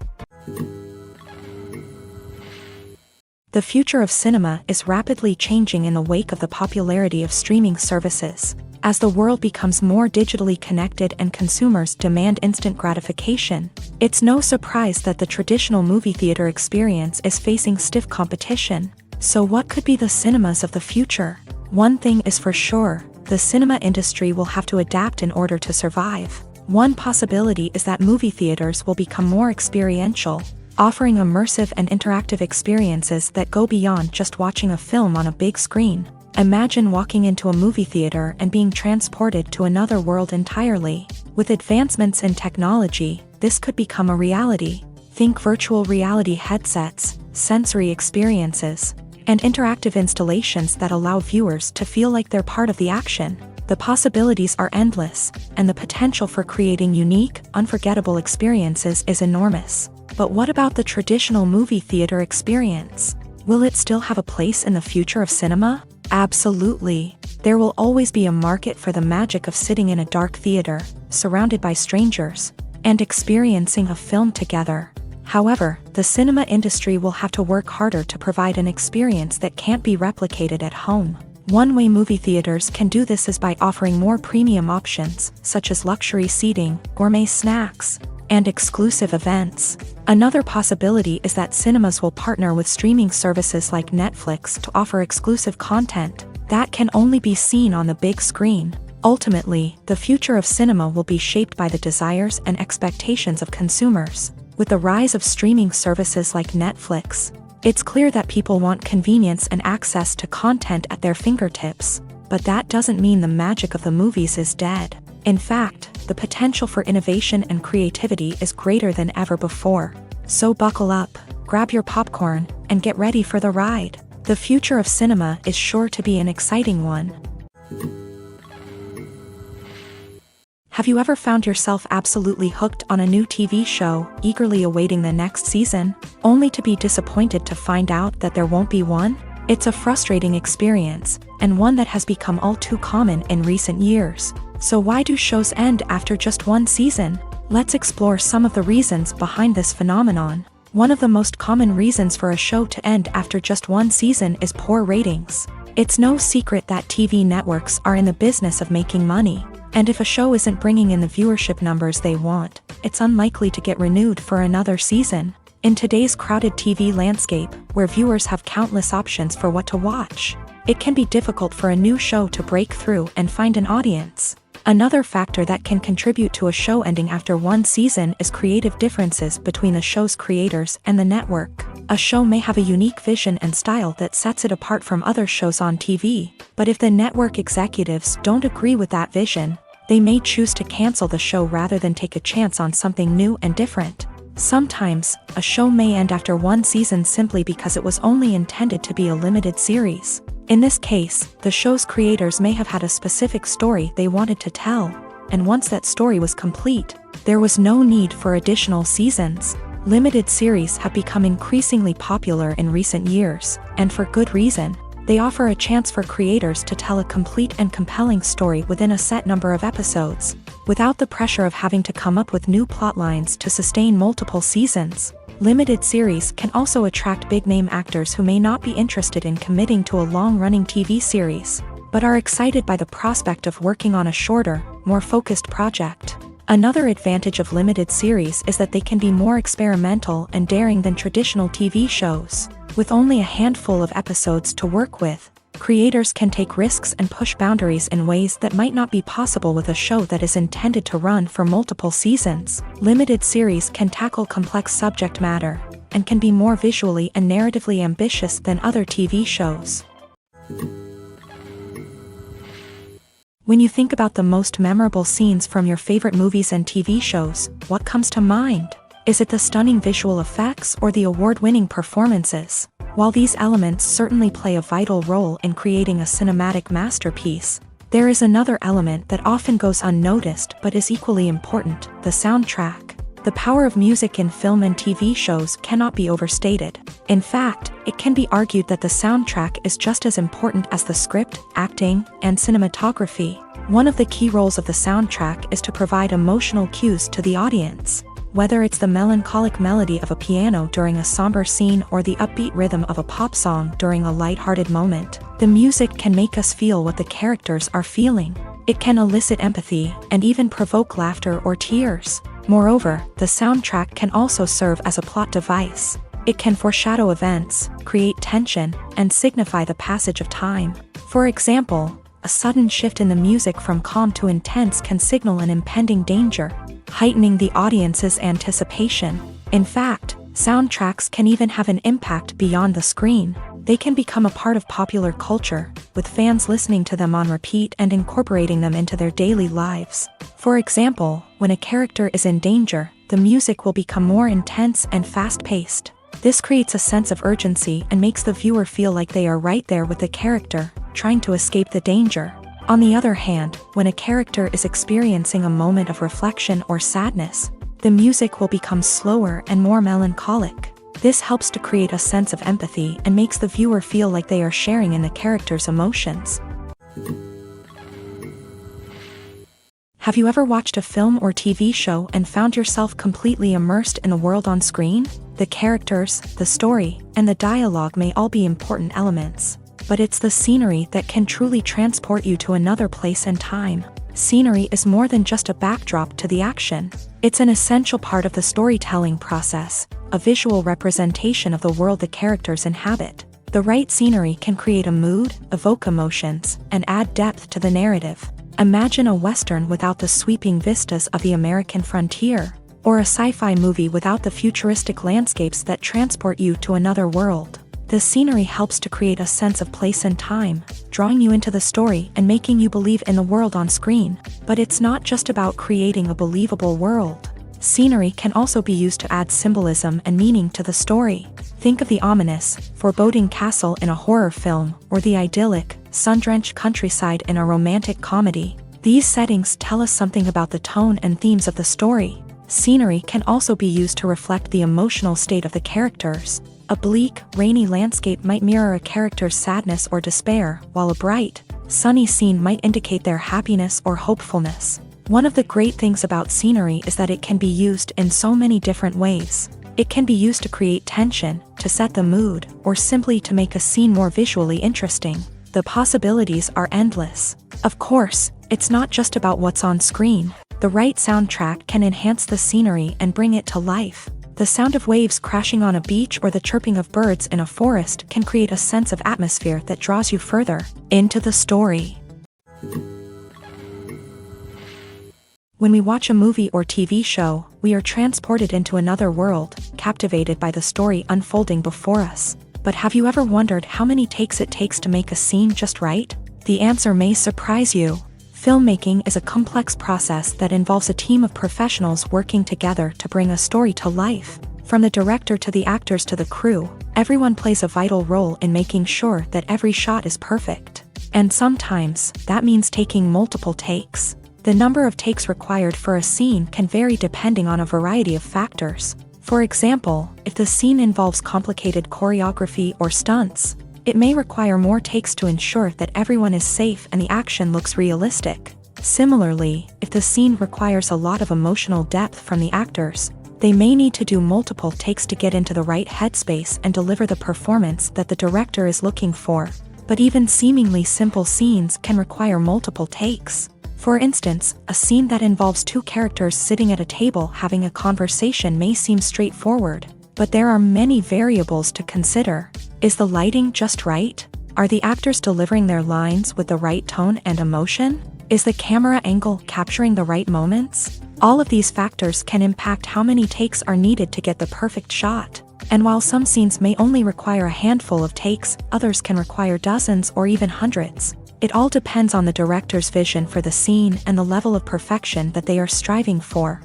The future of cinema is rapidly changing in the wake of the popularity of streaming services. As the world becomes more digitally connected and consumers demand instant gratification, it's no surprise that the traditional movie theater experience is facing stiff competition. So what could be the cinemas of the future? One thing is for sure, the cinema industry will have to adapt in order to survive. One possibility is that movie theaters will become more experiential, offering immersive and interactive experiences that go beyond just watching a film on a big screen. Imagine walking into a movie theater and being transported to another world entirely. With advancements in technology, this could become a reality. Think virtual reality headsets, sensory experiences, and interactive installations that allow viewers to feel like they're part of the action. The possibilities are endless, and the potential for creating unique, unforgettable experiences is enormous. But what about the traditional movie theater experience? Will it still have a place in the future of cinema? Absolutely. There will always be a market for the magic of sitting in a dark theater, surrounded by strangers, and experiencing a film together. However, the cinema industry will have to work harder to provide an experience that can't be replicated at home. One way movie theaters can do this is by offering more premium options, such as luxury seating, gourmet snacks, and exclusive events. Another possibility is that cinemas will partner with streaming services like Netflix to offer exclusive content that can only be seen on the big screen. Ultimately, the future of cinema will be shaped by the desires and expectations of consumers. With the rise of streaming services like Netflix, it's clear that people want convenience and access to content at their fingertips. But that doesn't mean the magic of the movies is dead. In fact, the potential for innovation and creativity is greater than ever before. So buckle up, grab your popcorn, and get ready for the ride. The future of cinema is sure to be an exciting one. Have you ever found yourself absolutely hooked on a new TV show, eagerly awaiting the next season, only to be disappointed to find out that there won't be one? It's a frustrating experience, and one that has become all too common in recent years. So why do shows end after just one season? Let's explore some of the reasons behind this phenomenon. One of the most common reasons for a show to end after just one season is poor ratings. It's no secret that TV networks are in the business of making money. And if a show isn't bringing in the viewership numbers they want, it's unlikely to get renewed for another season. In today's crowded TV landscape, where viewers have countless options for what to watch, it can be difficult for a new show to break through and find an audience. Another factor that can contribute to a show ending after one season is creative differences between the show's creators and the network. A show may have a unique vision and style that sets it apart from other shows on TV, but if the network executives don't agree with that vision, they may choose to cancel the show rather than take a chance on something new and different. Sometimes, a show may end after one season simply because it was only intended to be a limited series. In this case, the show's creators may have had a specific story they wanted to tell, and once that story was complete, there was no need for additional seasons. Limited series have become increasingly popular in recent years, and for good reason. They offer a chance for creators to tell a complete and compelling story within a set number of episodes, without the pressure of having to come up with new plotlines to sustain multiple seasons. Limited series can also attract big-name actors who may not be interested in committing to a long-running TV series, but are excited by the prospect of working on a shorter, more focused project. Another advantage of limited series is that they can be more experimental and daring than traditional TV shows. With only a handful of episodes to work with, creators can take risks and push boundaries in ways that might not be possible with a show that is intended to run for multiple seasons. Limited series can tackle complex subject matter, and can be more visually and narratively ambitious than other TV shows. When you think about the most memorable scenes from your favorite movies and TV shows, what comes to mind? Is it the stunning visual effects or the award-winning performances? While these elements certainly play a vital role in creating a cinematic masterpiece, there is another element that often goes unnoticed but is equally important: the soundtrack. The power of music in film and TV shows cannot be overstated. In fact, it can be argued that the soundtrack is just as important as the script, acting, and cinematography. One of the key roles of the soundtrack is to provide emotional cues to the audience. Whether it's the melancholic melody of a piano during a somber scene or the upbeat rhythm of a pop song during a lighthearted moment, the music can make us feel what the characters are feeling. It can elicit empathy and even provoke laughter or tears. Moreover, the soundtrack can also serve as a plot device. It can foreshadow events, create tension, and signify the passage of time. For example, a sudden shift in the music from calm to intense can signal an impending danger, heightening the audience's anticipation. In fact, soundtracks can even have an impact beyond the screen. They can become a part of popular culture, with fans listening to them on repeat and incorporating them into their daily lives. For example, when a character is in danger, the music will become more intense and fast-paced. This creates a sense of urgency and makes the viewer feel like they are right there with the character, trying to escape the danger. On the other hand, when a character is experiencing a moment of reflection or sadness, the music will become slower and more melancholic. This helps to create a sense of empathy and makes the viewer feel like they are sharing in the character's emotions. Have you ever watched a film or TV show and found yourself completely immersed in the world on screen? The characters, the story, and the dialogue may all be important elements, but it's the scenery that can truly transport you to another place and time. Scenery is more than just a backdrop to the action. It's an essential part of the storytelling process, a visual representation of the world the characters inhabit. The right scenery can create a mood, evoke emotions, and add depth to the narrative. Imagine a Western without the sweeping vistas of the American frontier, or a sci-fi movie without the futuristic landscapes that transport you to another world. The scenery helps to create a sense of place and time, drawing you into the story and making you believe in the world on screen. But it's not just about creating a believable world. Scenery can also be used to add symbolism and meaning to the story. Think of the ominous, foreboding castle in a horror film, or the idyllic, sun-drenched countryside in a romantic comedy. These settings tell us something about the tone and themes of the story. Scenery can also be used to reflect the emotional state of the characters. A bleak, rainy landscape might mirror a character's sadness or despair, while a bright, sunny scene might indicate their happiness or hopefulness. One of the great things about scenery is that it can be used in so many different ways. It can be used to create tension, to set the mood, or simply to make a scene more visually interesting. The possibilities are endless. Of course, it's not just about what's on screen. The right soundtrack can enhance the scenery and bring it to life. The sound of waves crashing on a beach or the chirping of birds in a forest can create a sense of atmosphere that draws you further into the story. When we watch a movie or TV show, we are transported into another world, captivated by the story unfolding before us. But have you ever wondered how many takes it takes to make a scene just right? The answer may surprise you. Filmmaking is a complex process that involves a team of professionals working together to bring a story to life. From the director to the actors to the crew, everyone plays a vital role in making sure that every shot is perfect. And sometimes, that means taking multiple takes. The number of takes required for a scene can vary depending on a variety of factors. For example, if the scene involves complicated choreography or stunts, it may require more takes to ensure that everyone is safe and the action looks realistic. Similarly, if the scene requires a lot of emotional depth from the actors, they may need to do multiple takes to get into the right headspace and deliver the performance that the director is looking for. But even seemingly simple scenes can require multiple takes. For instance, a scene that involves two characters sitting at a table having a conversation may seem straightforward, but there are many variables to consider. Is the lighting just right? Are the actors delivering their lines with the right tone and emotion? Is the camera angle capturing the right moments? All of these factors can impact how many takes are needed to get the perfect shot. And while some scenes may only require a handful of takes, others can require dozens or even hundreds. It all depends on the director's vision for the scene and the level of perfection that they are striving for.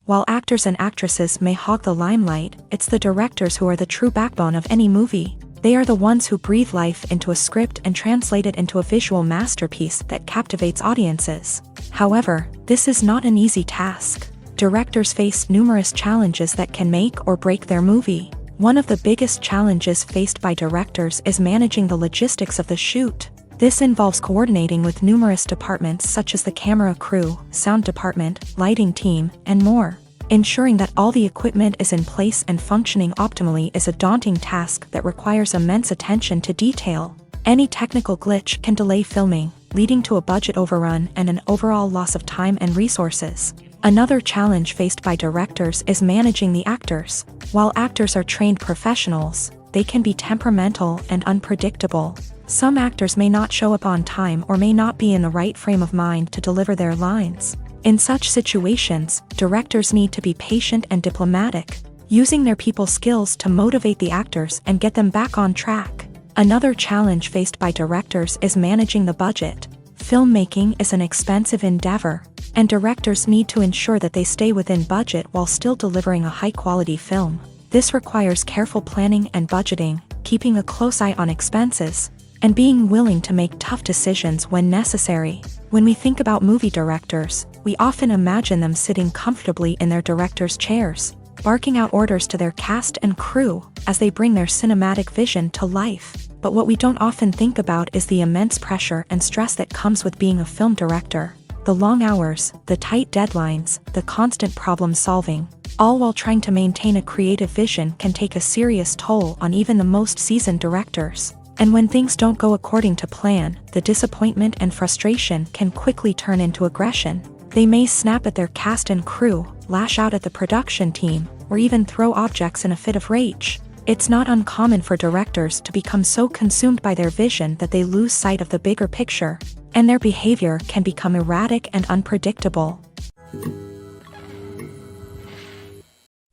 While actors and actresses may hog the limelight, it's the directors who are the true backbone of any movie. They are the ones who breathe life into a script and translate it into a visual masterpiece that captivates audiences. However, this is not an easy task. Directors face numerous challenges that can make or break their movie. One of the biggest challenges faced by directors is managing the logistics of the shoot. This involves coordinating with numerous departments such as the camera crew, sound department, lighting team, and more. Ensuring that all the equipment is in place and functioning optimally is a daunting task that requires immense attention to detail. Any technical glitch can delay filming, leading to a budget overrun and an overall loss of time and resources. Another challenge faced by directors is managing the actors. While actors are trained professionals, they can be temperamental and unpredictable. Some actors may not show up on time or may not be in the right frame of mind to deliver their lines. In such situations, directors need to be patient and diplomatic, using their people skills to motivate the actors and get them back on track. Another challenge faced by directors is managing the budget. Filmmaking is an expensive endeavor, and directors need to ensure that they stay within budget while still delivering a high-quality film. This requires careful planning and budgeting, keeping a close eye on expenses, and being willing to make tough decisions when necessary. When we think about movie directors, we often imagine them sitting comfortably in their director's chairs, barking out orders to their cast and crew as they bring their cinematic vision to life. But what we don't often think about is the immense pressure and stress that comes with being a film director. The long hours, the tight deadlines, the constant problem solving, all while trying to maintain a creative vision can take a serious toll on even the most seasoned directors. And when things don't go according to plan, the disappointment and frustration can quickly turn into aggression. They may snap at their cast and crew, lash out at the production team, or even throw objects in a fit of rage. It's not uncommon for directors to become so consumed by their vision that they lose sight of the bigger picture, and their behavior can become erratic and unpredictable.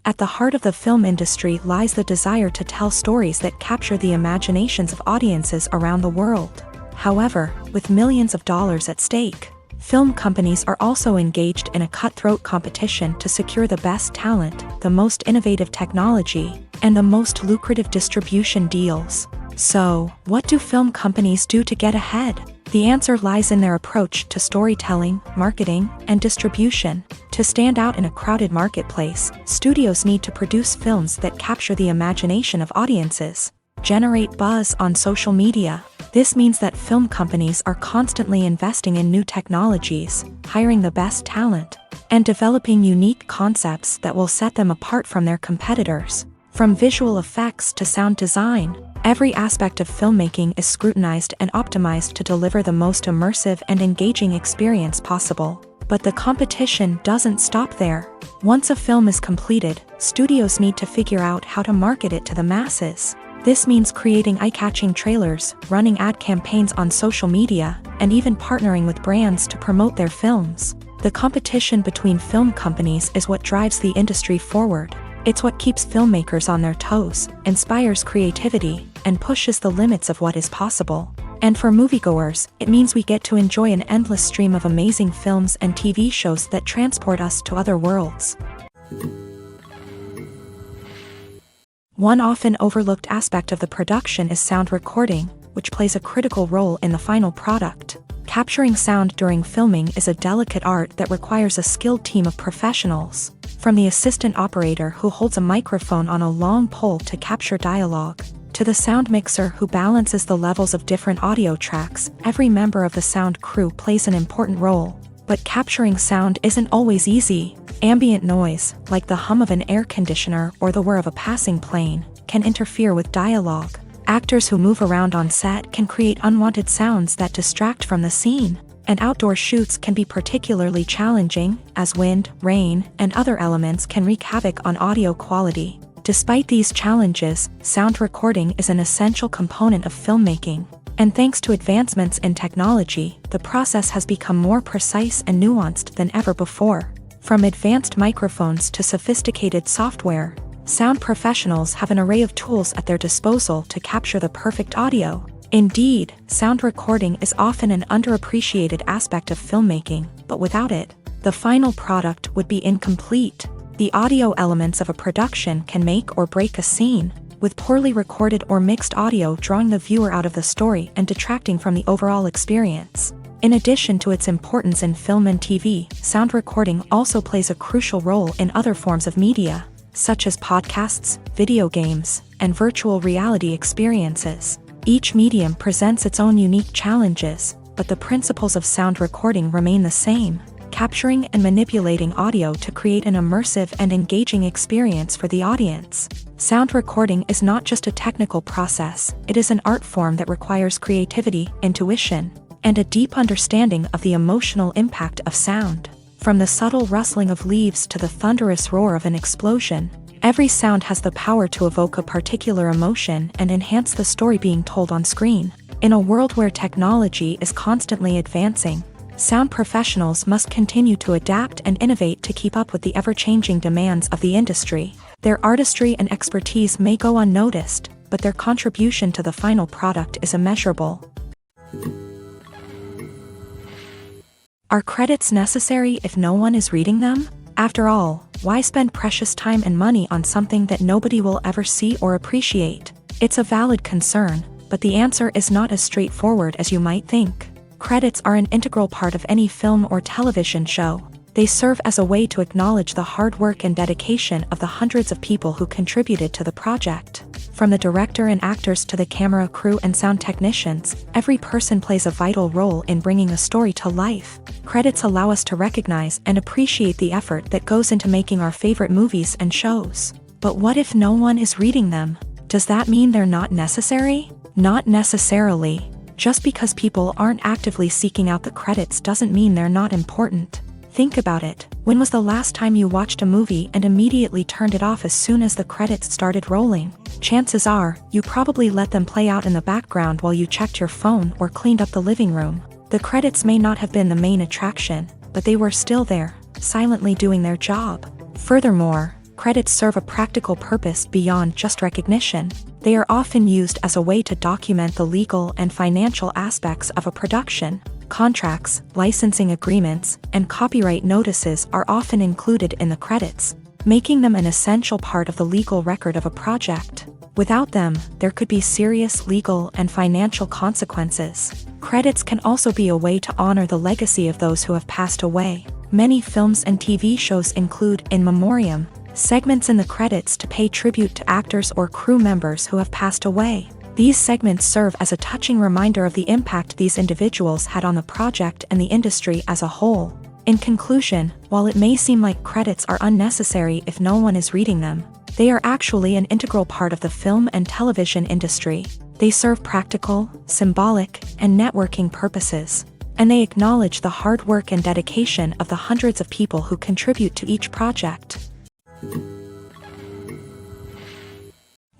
At the heart of the film industry lies the desire to tell stories that capture the imaginations of audiences around the world. However, with millions of dollars at stake, film companies are also engaged in a cutthroat competition to secure the best talent, the most innovative technology, and the most lucrative distribution deals. So, what do film companies do to get ahead? The answer lies in their approach to storytelling, marketing, and distribution. To stand out in a crowded marketplace, studios need to produce films that capture the imagination of audiences, generate buzz on social media. This means that film companies are constantly investing in new technologies, hiring the best talent, and developing unique concepts that will set them apart from their competitors. From visual effects to sound design, every aspect of filmmaking is scrutinized and optimized to deliver the most immersive and engaging experience possible. But the competition doesn't stop there. Once a film is completed, studios need to figure out how to market it to the masses. This means creating eye-catching trailers, running ad campaigns on social media, and even partnering with brands to promote their films. The competition between film companies is what drives the industry forward. It's what keeps filmmakers on their toes, inspires creativity, and pushes the limits of what is possible. And for moviegoers, it means we get to enjoy an endless stream of amazing films and TV shows that transport us to other worlds. One often overlooked aspect of the production is sound recording, which plays a critical role in the final product. Capturing sound during filming is a delicate art that requires a skilled team of professionals. From the assistant operator who holds a microphone on a long pole to capture dialogue, to the sound mixer who balances the levels of different audio tracks, every member of the sound crew plays an important role. But capturing sound isn't always easy. Ambient noise, like the hum of an air conditioner or the whir of a passing plane, can interfere with dialogue. Actors who move around on set can create unwanted sounds that distract from the scene. And outdoor shoots can be particularly challenging, as wind, rain, and other elements can wreak havoc on audio quality. Despite these challenges, sound recording is an essential component of filmmaking. And thanks to advancements in technology, the process has become more precise and nuanced than ever before. From advanced microphones to sophisticated software, sound professionals have an array of tools at their disposal to capture the perfect audio. Indeed, sound recording is often an underappreciated aspect of filmmaking, but without it, the final product would be incomplete. The audio elements of a production can make or break a scene, with poorly recorded or mixed audio drawing the viewer out of the story and detracting from the overall experience. In addition to its importance in film and TV, sound recording also plays a crucial role in other forms of media, such as podcasts, video games, and virtual reality experiences. Each medium presents its own unique challenges, but the principles of sound recording remain the same, capturing and manipulating audio to create an immersive and engaging experience for the audience. Sound recording is not just a technical process, it is an art form that requires creativity, intuition, and a deep understanding of the emotional impact of sound. From the subtle rustling of leaves to the thunderous roar of an explosion, every sound has the power to evoke a particular emotion and enhance the story being told on screen. In a world where technology is constantly advancing, sound professionals must continue to adapt and innovate to keep up with the ever-changing demands of the industry. Their artistry and expertise may go unnoticed, but their contribution to the final product is immeasurable. Are credits necessary if no one is reading them? After all, why spend precious time and money on something that nobody will ever see or appreciate? It's a valid concern, but the answer is not as straightforward as you might think. Credits are an integral part of any film or television show. They serve as a way to acknowledge the hard work and dedication of the hundreds of people who contributed to the project. From the director and actors to the camera crew and sound technicians, every person plays a vital role in bringing a story to life. Credits allow us to recognize and appreciate the effort that goes into making our favorite movies and shows. But what if no one is reading them? Does that mean they're not necessary? Not necessarily. Just because people aren't actively seeking out the credits doesn't mean they're not important. Think about it. When was the last time you watched a movie and immediately turned it off as soon as the credits started rolling? Chances are, you probably let them play out in the background while you checked your phone or cleaned up the living room. The credits may not have been the main attraction, but they were still there, silently doing their job. Furthermore, credits serve a practical purpose beyond just recognition. They are often used as a way to document the legal and financial aspects of a production. Contracts, licensing agreements, and copyright notices are often included in the credits, making them an essential part of the legal record of a project. Without them, there could be serious legal and financial consequences. Credits can also be a way to honor the legacy of those who have passed away. Many films and TV shows include in memoriam segments in the credits to pay tribute to actors or crew members who have passed away. These segments serve as a touching reminder of the impact these individuals had on the project and the industry as a whole. In conclusion, while it may seem like credits are unnecessary if no one is reading them, they are actually an integral part of the film and television industry. They serve practical, symbolic, and networking purposes, and they acknowledge the hard work and dedication of the hundreds of people who contribute to each project.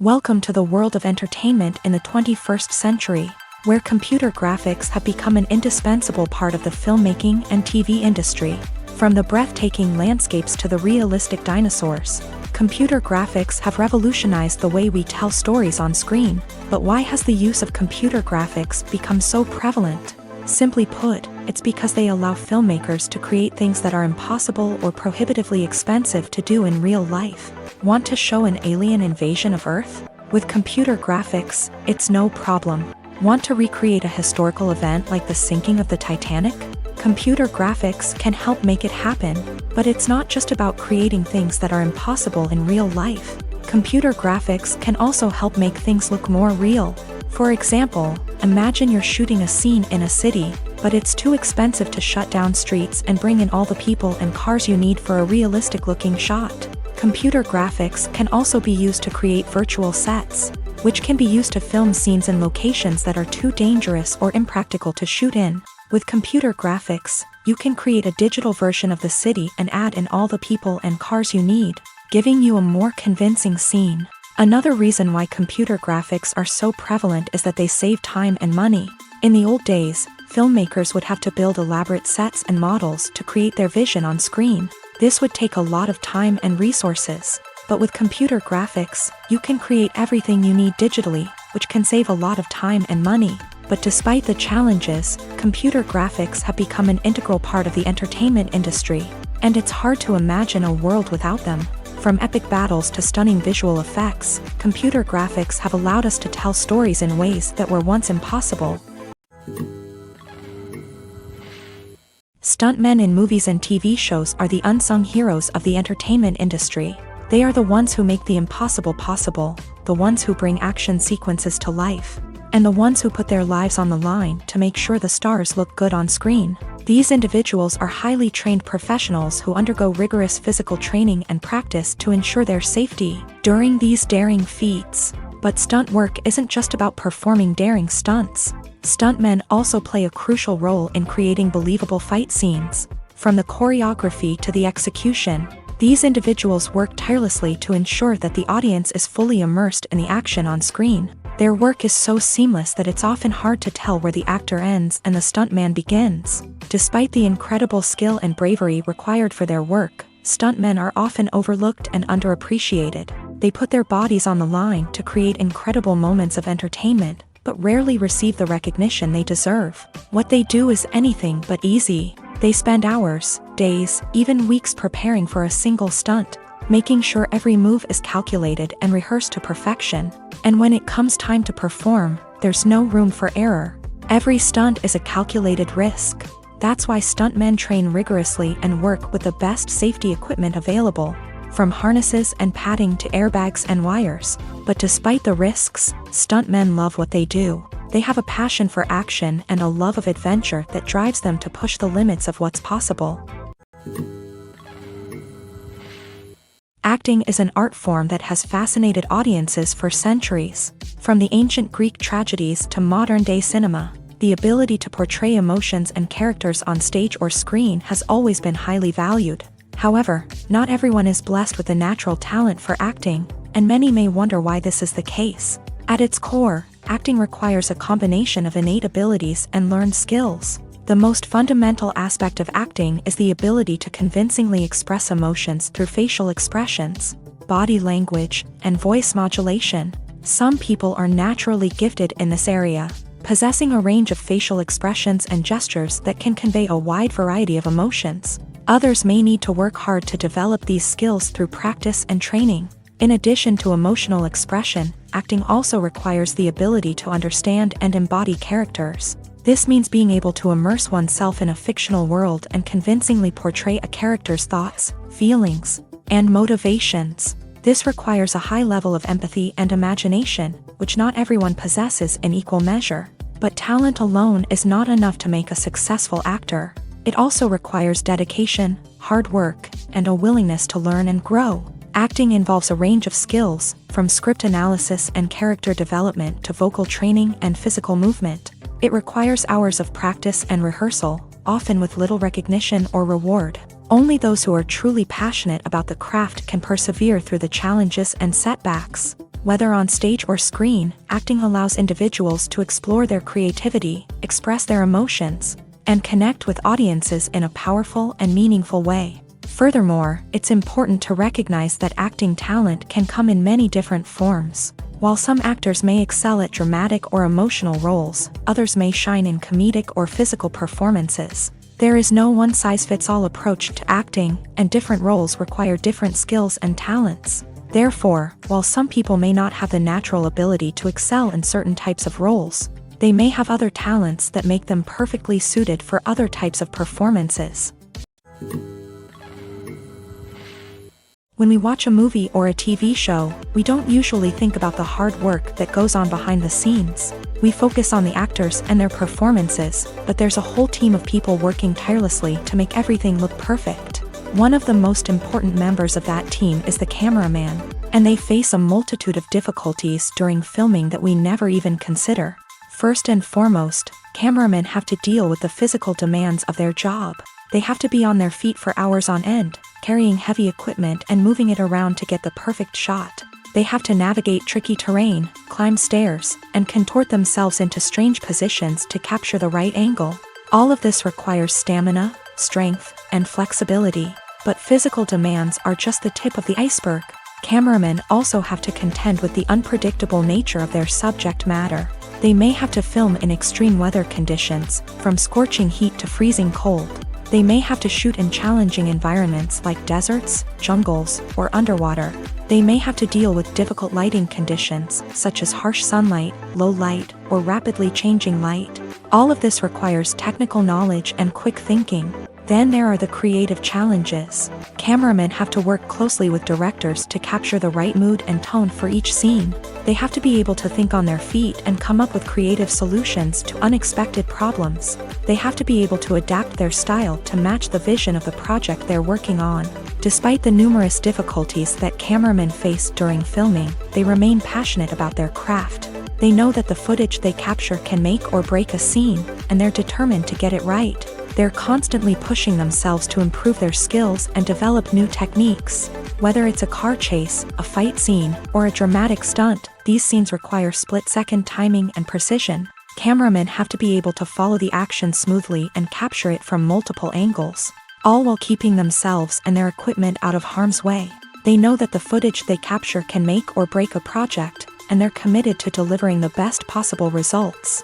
Welcome to the world of entertainment in the 21st century, where computer graphics have become an indispensable part of the filmmaking and TV industry. From the breathtaking landscapes to the realistic dinosaurs, computer graphics have revolutionized the way we tell stories on screen. But why has the use of computer graphics become so prevalent? Simply put, it's because they allow filmmakers to create things that are impossible or prohibitively expensive to do in real life. Want to show an alien invasion of Earth? With computer graphics, it's no problem. Want to recreate a historical event like the sinking of the Titanic? Computer graphics can help make it happen, but it's not just about creating things that are impossible in real life. Computer graphics can also help make things look more real. For example, imagine you're shooting a scene in a city, but it's too expensive to shut down streets and bring in all the people and cars you need for a realistic-looking shot. Computer graphics can also be used to create virtual sets, which can be used to film scenes in locations that are too dangerous or impractical to shoot in. With computer graphics, you can create a digital version of the city and add in all the people and cars you need, giving you a more convincing scene. Another reason why computer graphics are so prevalent is that they save time and money. In the old days, filmmakers would have to build elaborate sets and models to create their vision on screen. This would take a lot of time and resources. But with computer graphics, you can create everything you need digitally, which can save a lot of time and money. But despite the challenges, computer graphics have become an integral part of the entertainment industry, and it's hard to imagine a world without them. From epic battles to stunning visual effects, computer graphics have allowed us to tell stories in ways that were once impossible. Stuntmen in movies and TV shows are the unsung heroes of the entertainment industry. They are the ones who make the impossible possible, the ones who bring action sequences to life, and the ones who put their lives on the line to make sure the stars look good on screen. These individuals are highly trained professionals who undergo rigorous physical training and practice to ensure their safety during these daring feats. But stunt work isn't just about performing daring stunts. Stuntmen also play a crucial role in creating believable fight scenes. From the choreography to the execution, these individuals work tirelessly to ensure that the audience is fully immersed in the action on screen. Their work is so seamless that it's often hard to tell where the actor ends and the stuntman begins. Despite the incredible skill and bravery required for their work, stuntmen are often overlooked and underappreciated. They put their bodies on the line to create incredible moments of entertainment, but rarely receive the recognition they deserve. What they do is anything but easy. They spend hours, days, even weeks preparing for a single stunt, making sure every move is calculated and rehearsed to perfection. And when it comes time to perform, there's no room for error. Every stunt is a calculated risk. That's why stuntmen train rigorously and work with the best safety equipment available, from harnesses and padding to airbags and wires. But despite the risks, stuntmen love what they do. They have a passion for action and a love of adventure that drives them to push the limits of what's possible. Acting is an art form that has fascinated audiences for centuries. From the ancient Greek tragedies to modern-day cinema, the ability to portray emotions and characters on stage or screen has always been highly valued. However, not everyone is blessed with a natural talent for acting, and many may wonder why this is the case. At its core, acting requires a combination of innate abilities and learned skills. The most fundamental aspect of acting is the ability to convincingly express emotions through facial expressions, body language, and voice modulation. Some people are naturally gifted in this area, possessing a range of facial expressions and gestures that can convey a wide variety of emotions. Others may need to work hard to develop these skills through practice and training. In addition to emotional expression, acting also requires the ability to understand and embody characters. This means being able to immerse oneself in a fictional world and convincingly portray a character's thoughts, feelings, and motivations. This requires a high level of empathy and imagination, which not everyone possesses in equal measure. But talent alone is not enough to make a successful actor. It also requires dedication, hard work, and a willingness to learn and grow. Acting involves a range of skills, from script analysis and character development to vocal training and physical movement. It requires hours of practice and rehearsal, often with little recognition or reward. Only those who are truly passionate about the craft can persevere through the challenges and setbacks. Whether on stage or screen, acting allows individuals to explore their creativity, express their emotions, and connect with audiences in a powerful and meaningful way. Furthermore, it's important to recognize that acting talent can come in many different forms. While some actors may excel at dramatic or emotional roles, others may shine in comedic or physical performances. There is no one-size-fits-all approach to acting, and different roles require different skills and talents. Therefore, while some people may not have the natural ability to excel in certain types of roles, they may have other talents that make them perfectly suited for other types of performances. When we watch a movie or a TV show, we don't usually think about the hard work that goes on behind the scenes. We focus on the actors and their performances, but there's a whole team of people working tirelessly to make everything look perfect. One of the most important members of that team is the cameraman, and they face a multitude of difficulties during filming that we never even consider. First and foremost, cameramen have to deal with the physical demands of their job. They have to be on their feet for hours on end, carrying heavy equipment and moving it around to get the perfect shot. They have to navigate tricky terrain, climb stairs, and contort themselves into strange positions to capture the right angle. All of this requires stamina, strength, and flexibility. But physical demands are just the tip of the iceberg. Cameramen also have to contend with the unpredictable nature of their subject matter. They may have to film in extreme weather conditions, from scorching heat to freezing cold. They may have to shoot in challenging environments like deserts, jungles, or underwater. They may have to deal with difficult lighting conditions, such as harsh sunlight, low light, or rapidly changing light. All of this requires technical knowledge and quick thinking. Then there are the creative challenges. Cameramen have to work closely with directors to capture the right mood and tone for each scene. They have to be able to think on their feet and come up with creative solutions to unexpected problems. They have to be able to adapt their style to match the vision of the project they're working on. Despite the numerous difficulties that cameramen face during filming, they remain passionate about their craft. They know that the footage they capture can make or break a scene, and they're determined to get it right. They're constantly pushing themselves to improve their skills and develop new techniques. Whether it's a car chase, a fight scene, or a dramatic stunt, these scenes require split-second timing and precision. Cameramen have to be able to follow the action smoothly and capture it from multiple angles, all while keeping themselves and their equipment out of harm's way. They know that the footage they capture can make or break a project, and they're committed to delivering the best possible results.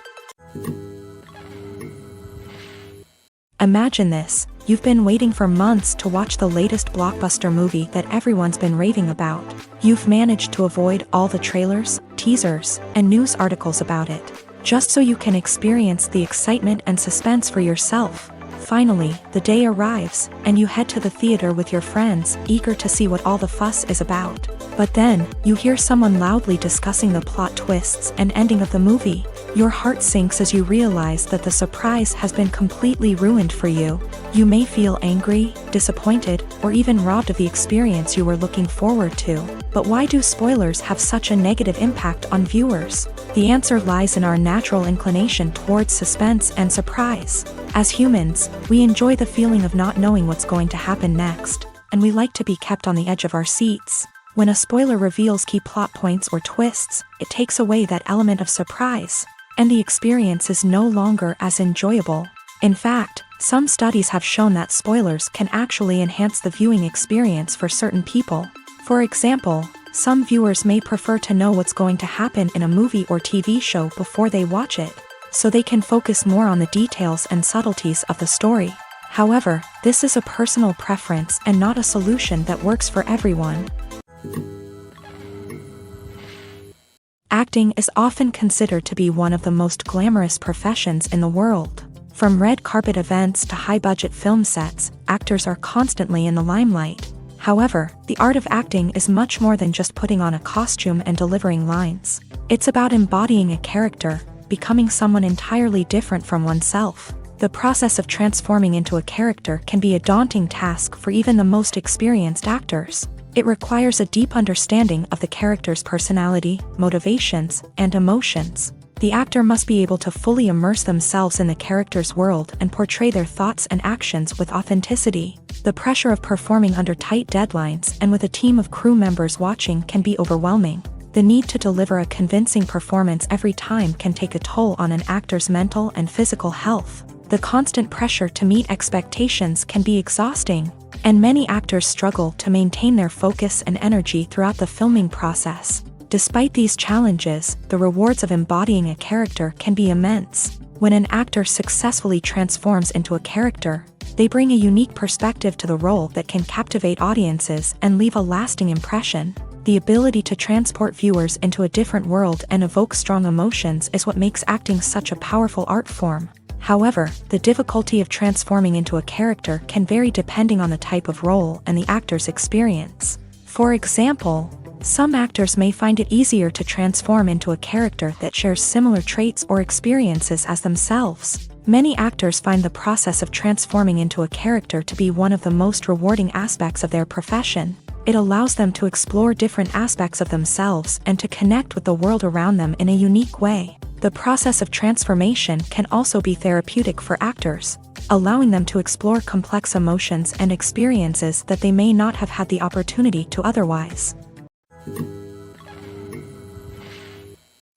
Imagine this: you've been waiting for months to watch the latest blockbuster movie that everyone's been raving about. You've managed to avoid all the trailers, teasers, and news articles about it, just so you can experience the excitement and suspense for yourself. Finally, the day arrives, and you head to the theater with your friends, eager to see what all the fuss is about. But then, you hear someone loudly discussing the plot twists and ending of the movie. Your heart sinks as you realize that the surprise has been completely ruined for you. You may feel angry, disappointed, or even robbed of the experience you were looking forward to. But why do spoilers have such a negative impact on viewers? The answer lies in our natural inclination towards suspense and surprise. As humans, we enjoy the feeling of not knowing what's going to happen next, and we like to be kept on the edge of our seats. When a spoiler reveals key plot points or twists, it takes away that element of surprise, and the experience is no longer as enjoyable. In fact, some studies have shown that spoilers can actually enhance the viewing experience for certain people. For example, some viewers may prefer to know what's going to happen in a movie or TV show before they watch it, so they can focus more on the details and subtleties of the story. However, this is a personal preference and not a solution that works for everyone. Acting is often considered to be one of the most glamorous professions in the world. From red carpet events to high-budget film sets, actors are constantly in the limelight. However, the art of acting is much more than just putting on a costume and delivering lines. It's about embodying a character, becoming someone entirely different from oneself. The process of transforming into a character can be a daunting task for even the most experienced actors. It requires a deep understanding of the character's personality, motivations, and emotions. The actor must be able to fully immerse themselves in the character's world and portray their thoughts and actions with authenticity. The pressure of performing under tight deadlines and with a team of crew members watching can be overwhelming. The need to deliver a convincing performance every time can take a toll on an actor's mental and physical health. The constant pressure to meet expectations can be exhausting, and many actors struggle to maintain their focus and energy throughout the filming process. Despite these challenges, the rewards of embodying a character can be immense. When an actor successfully transforms into a character, they bring a unique perspective to the role that can captivate audiences and leave a lasting impression. The ability to transport viewers into a different world and evoke strong emotions is what makes acting such a powerful art form. However, the difficulty of transforming into a character can vary depending on the type of role and the actor's experience. For example, some actors may find it easier to transform into a character that shares similar traits or experiences as themselves. Many actors find the process of transforming into a character to be one of the most rewarding aspects of their profession. It allows them to explore different aspects of themselves and to connect with the world around them in a unique way. The process of transformation can also be therapeutic for actors, allowing them to explore complex emotions and experiences that they may not have had the opportunity to otherwise.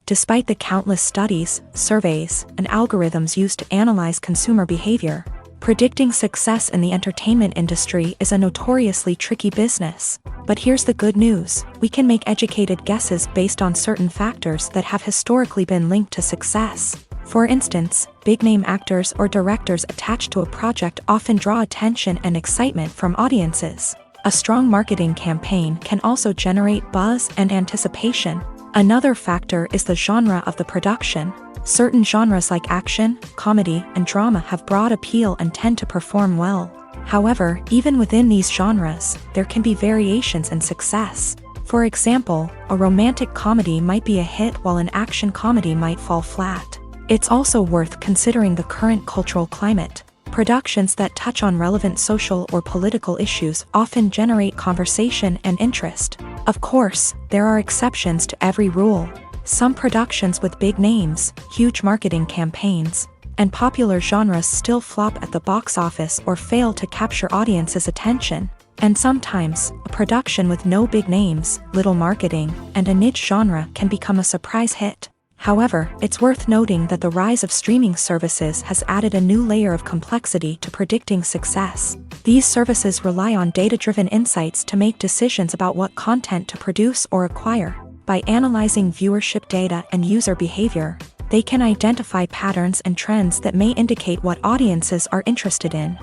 Despite the countless studies, surveys, and algorithms used to analyze consumer behavior, predicting success in the entertainment industry is a notoriously tricky business. But here's the good news: we can make educated guesses based on certain factors that have historically been linked to success. For instance, big-name actors or directors attached to a project often draw attention and excitement from audiences. A strong marketing campaign can also generate buzz and anticipation. Another factor is the genre of the production. Certain genres like action, comedy, and drama have broad appeal and tend to perform well. However, even within these genres, there can be variations in success. For example, a romantic comedy might be a hit while an action comedy might fall flat. It's also worth considering the current cultural climate. Productions that touch on relevant social or political issues often generate conversation and interest. Of course, there are exceptions to every rule. Some productions with big names, huge marketing campaigns, and popular genres still flop at the box office or fail to capture audiences' attention. And sometimes, a production with no big names, little marketing, and a niche genre can become a surprise hit. However, it's worth noting that the rise of streaming services has added a new layer of complexity to predicting success. These services rely on data-driven insights to make decisions about what content to produce or acquire. By analyzing viewership data and user behavior, they can identify patterns and trends that may indicate what audiences are interested in.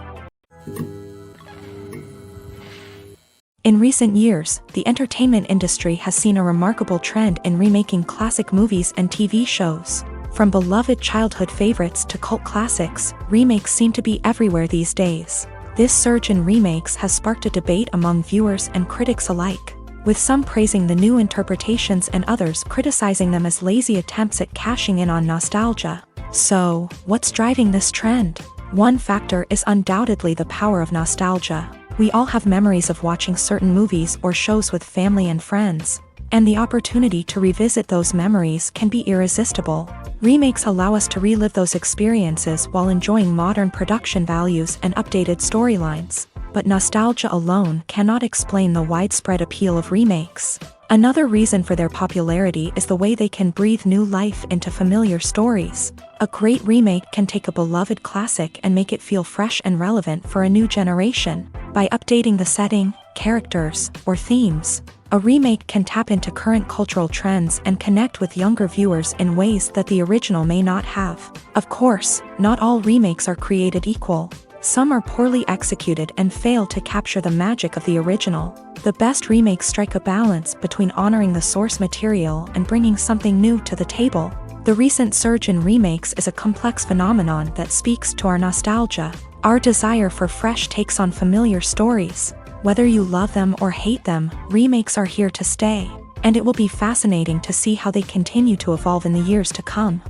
In recent years, the entertainment industry has seen a remarkable trend in remaking classic movies and TV shows. From beloved childhood favorites to cult classics, remakes seem to be everywhere these days. This surge in remakes has sparked a debate among viewers and critics alike. with some praising the new interpretations and others criticizing them as lazy attempts at cashing in on nostalgia. So, what's driving this trend? One factor is undoubtedly the power of nostalgia. We all have memories of watching certain movies or shows with family and friends, and the opportunity to revisit those memories can be irresistible. Remakes allow us to relive those experiences while enjoying modern production values and updated storylines. But nostalgia alone cannot explain the widespread appeal of remakes. Another reason for their popularity is the way they can breathe new life into familiar stories. A great remake can take a beloved classic and make it feel fresh and relevant for a new generation. By updating the setting, characters, or themes, a remake can tap into current cultural trends and connect with younger viewers in ways that the original may not have. Of course, not all remakes are created equal. Some are poorly executed and fail to capture the magic of the original. The best remakes strike a balance between honoring the source material and bringing something new to the table. The recent surge in remakes is a complex phenomenon that speaks to our nostalgia, our desire for fresh takes on familiar stories. Whether you love them or hate them, remakes are here to stay, and it will be fascinating to see how they continue to evolve in the years to come.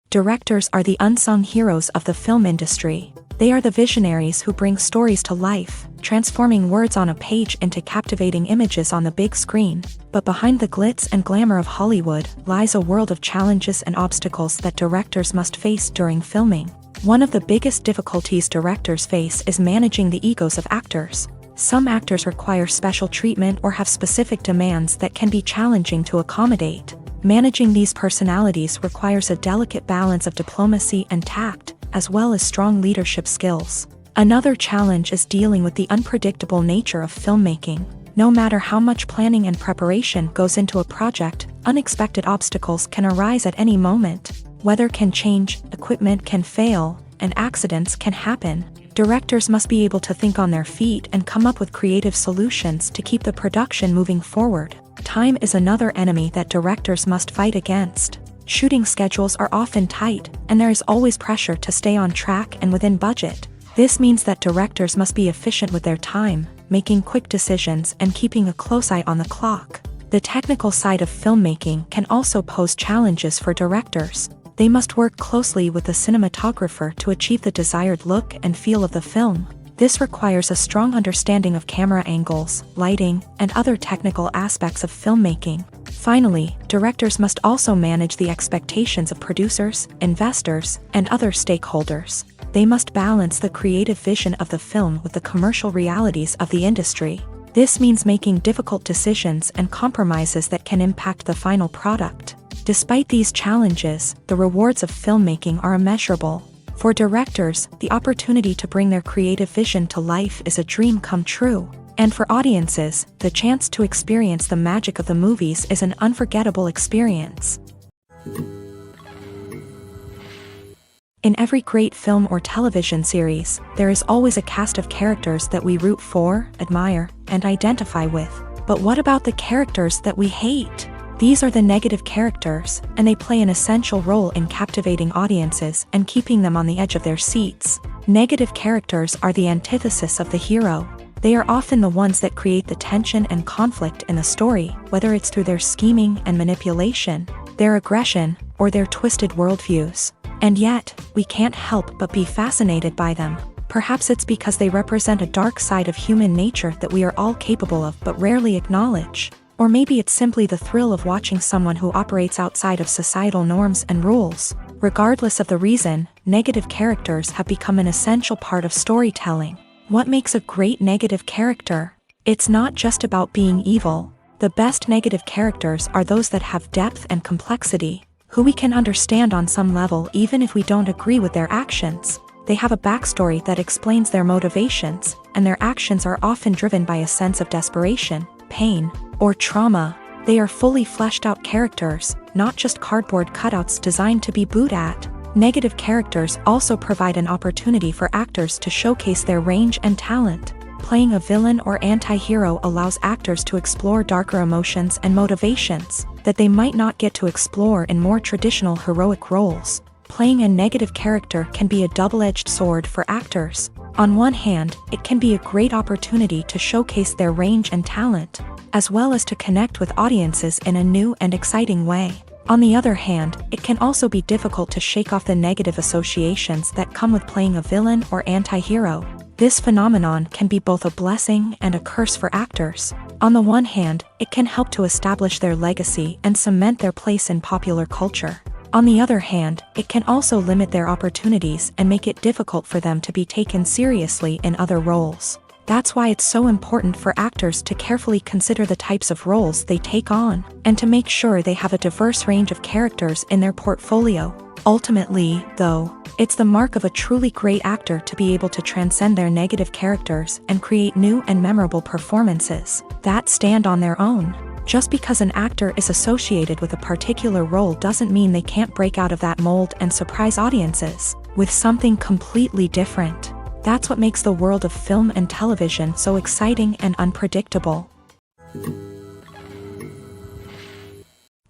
Directors are the unsung heroes of the film industry. They are the visionaries who bring stories to life, transforming words on a page into captivating images on the big screen. But behind the glitz and glamour of Hollywood lies a world of challenges and obstacles that directors must face during filming. One of the biggest difficulties directors face is managing the egos of actors. Some actors require special treatment or have specific demands that can be challenging to accommodate. Managing these personalities requires a delicate balance of diplomacy and tact, as well as strong leadership skills. Another challenge is dealing with the unpredictable nature of filmmaking. No matter how much planning and preparation goes into a project, unexpected obstacles can arise at any moment. Weather can change, equipment can fail, and accidents can happen. Directors must be able to think on their feet and come up with creative solutions to keep the production moving forward. Time is another enemy that directors must fight against. Shooting schedules are often tight, and there is always pressure to stay on track and within budget. This means that directors must be efficient with their time, making quick decisions and keeping a close eye on the clock. The technical side of filmmaking can also pose challenges for directors. They must work closely with the cinematographer to achieve the desired look and feel of the film. This requires a strong understanding of camera angles, lighting, and other technical aspects of filmmaking. Finally, directors must also manage the expectations of producers, investors, and other stakeholders. They must balance the creative vision of the film with the commercial realities of the industry. This means making difficult decisions and compromises that can impact the final product. Despite these challenges, the rewards of filmmaking are immeasurable. For directors, the opportunity to bring their creative vision to life is a dream come true. And for audiences, the chance to experience the magic of the movies is an unforgettable experience. In every great film or television series, there is always a cast of characters that we root for, admire, and identify with. But what about the characters that we hate? These are the negative characters, and they play an essential role in captivating audiences and keeping them on the edge of their seats. Negative characters are the antithesis of the hero. They are often the ones that create the tension and conflict in the story, whether it's through their scheming and manipulation, their aggression, or their twisted worldviews. And yet, we can't help but be fascinated by them. Perhaps it's because they represent a dark side of human nature that we are all capable of but rarely acknowledge. Or maybe it's simply the thrill of watching someone who operates outside of societal norms and rules. Regardless of the reason, negative characters have become an essential part of storytelling. What makes a great negative character? It's not just about being evil. The best negative characters are those that have depth and complexity, who we can understand on some level even if we don't agree with their actions. They have a backstory that explains their motivations, and their actions are often driven by a sense of desperation, pain, or trauma. They are fully fleshed out characters, not just cardboard cutouts designed to be booed at. Negative characters also provide an opportunity for actors to showcase their range and talent. Playing a villain or anti-hero allows actors to explore darker emotions and motivations that they might not get to explore in more traditional heroic roles. Playing a negative character can be a double-edged sword for actors. On one hand, it can be a great opportunity to showcase their range and talent, as well as to connect with audiences in a new and exciting way. On the other hand, it can also be difficult to shake off the negative associations that come with playing a villain or anti-hero. This phenomenon can be both a blessing and a curse for actors. On the one hand, it can help to establish their legacy and cement their place in popular culture. On the other hand, it can also limit their opportunities and make it difficult for them to be taken seriously in other roles. That's why it's so important for actors to carefully consider the types of roles they take on, and to make sure they have a diverse range of characters in their portfolio. Ultimately, though, it's the mark of a truly great actor to be able to transcend their negative characters and create new and memorable performances that stand on their own. Just because an actor is associated with a particular role doesn't mean they can't break out of that mold and surprise audiences with something completely different. That's what makes the world of film and television so exciting and unpredictable.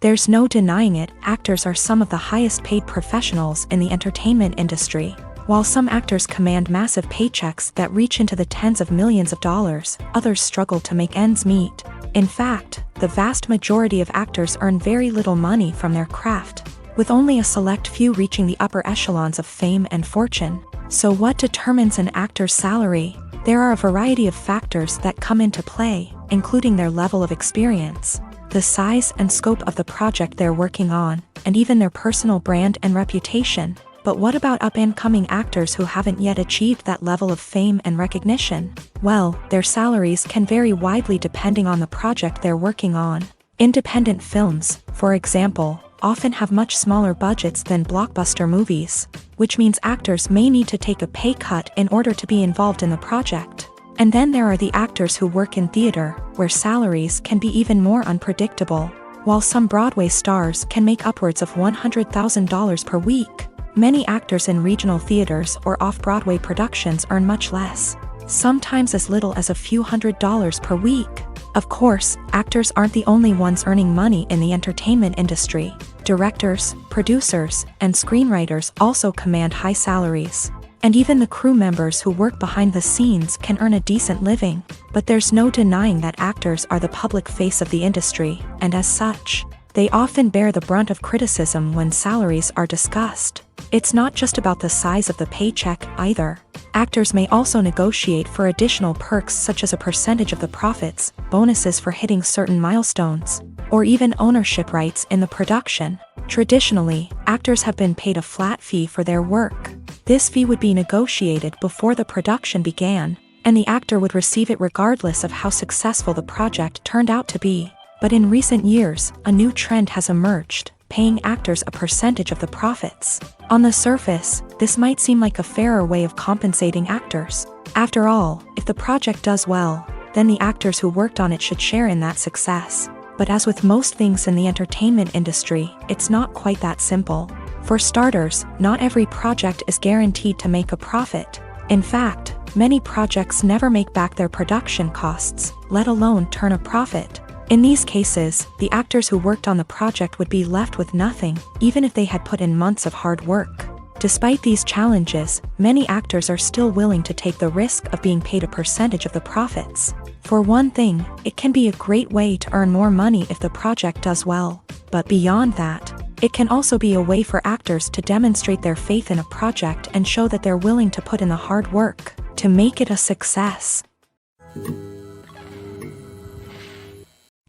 There's no denying it, actors are some of the highest paid professionals in the entertainment industry. While some actors command massive paychecks that reach into the tens of millions of dollars, others struggle to make ends meet. In fact, the vast majority of actors earn very little money from their craft, with only a select few reaching the upper echelons of fame and fortune. So what determines an actor's salary? There are a variety of factors that come into play, including their level of experience, the size and scope of the project they're working on, and even their personal brand and reputation. But what about up-and-coming actors who haven't yet achieved that level of fame and recognition? Well, their salaries can vary widely depending on the project they're working on. Independent films, for example, often have much smaller budgets than blockbuster movies, which means actors may need to take a pay cut in order to be involved in the project. And then there are the actors who work in theater, where salaries can be even more unpredictable. While some Broadway stars can make upwards of $100,000 per week, many actors in regional theaters or off-Broadway productions earn much less, sometimes as little as a few $100s per week. Of course, actors aren't the only ones earning money in the entertainment industry. Directors, producers, and screenwriters also command high salaries. And even the crew members who work behind the scenes can earn a decent living. But there's no denying that actors are the public face of the industry, and as such, they often bear the brunt of criticism when salaries are discussed. It's not just about the size of the paycheck, either. Actors may also negotiate for additional perks such as a percentage of the profits, bonuses for hitting certain milestones, or even ownership rights in the production. Traditionally, actors have been paid a flat fee for their work. This fee would be negotiated before the production began, and the actor would receive it regardless of how successful the project turned out to be. But in recent years, a new trend has emerged, paying actors a percentage of the profits. On the surface, this might seem like a fairer way of compensating actors. After all, if the project does well, then the actors who worked on it should share in that success. But as with most things in the entertainment industry, it's not quite that simple. For starters, not every project is guaranteed to make a profit. In fact, many projects never make back their production costs, let alone turn a profit. In these cases, the actors who worked on the project would be left with nothing, even if they had put in months of hard work. Despite these challenges, many actors are still willing to take the risk of being paid a percentage of the profits. For one thing, it can be a great way to earn more money if the project does well. But beyond that, it can also be a way for actors to demonstrate their faith in a project and show that they're willing to put in the hard work to make it a success.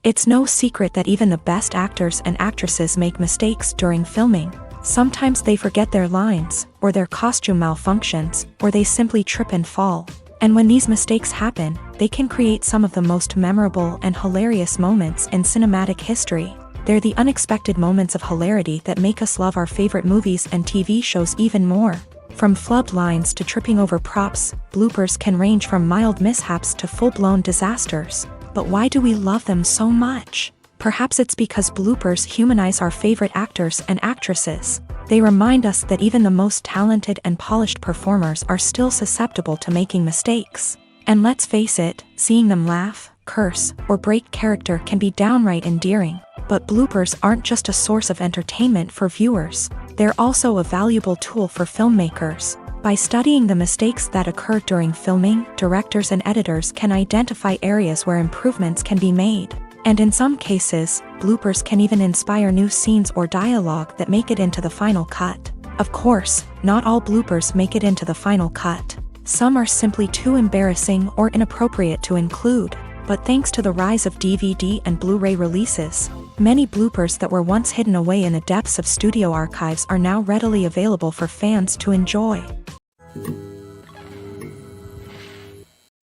It's no secret that even the best actors and actresses make mistakes during filming. Sometimes they forget their lines, or their costume malfunctions, or they simply trip and fall. And when these mistakes happen, they can create some of the most memorable and hilarious moments in cinematic history. They're the unexpected moments of hilarity that make us love our favorite movies and TV shows even more. From flubbed lines to tripping over props, bloopers can range from mild mishaps to full-blown disasters. But why do we love them so much? Perhaps it's because bloopers humanize our favorite actors and actresses. They remind us that even the most talented and polished performers are still susceptible to making mistakes. And let's face it, seeing them laugh, curse, or break character can be downright endearing. But bloopers aren't just a source of entertainment for viewers. They're also a valuable tool for filmmakers. By studying the mistakes that occur during filming, directors and editors can identify areas where improvements can be made. And in some cases, bloopers can even inspire new scenes or dialogue that make it into the final cut. Of course, not all bloopers make it into the final cut. Some are simply too embarrassing or inappropriate to include. But thanks to the rise of DVD and Blu-ray releases, many bloopers that were once hidden away in the depths of studio archives are now readily available for fans to enjoy.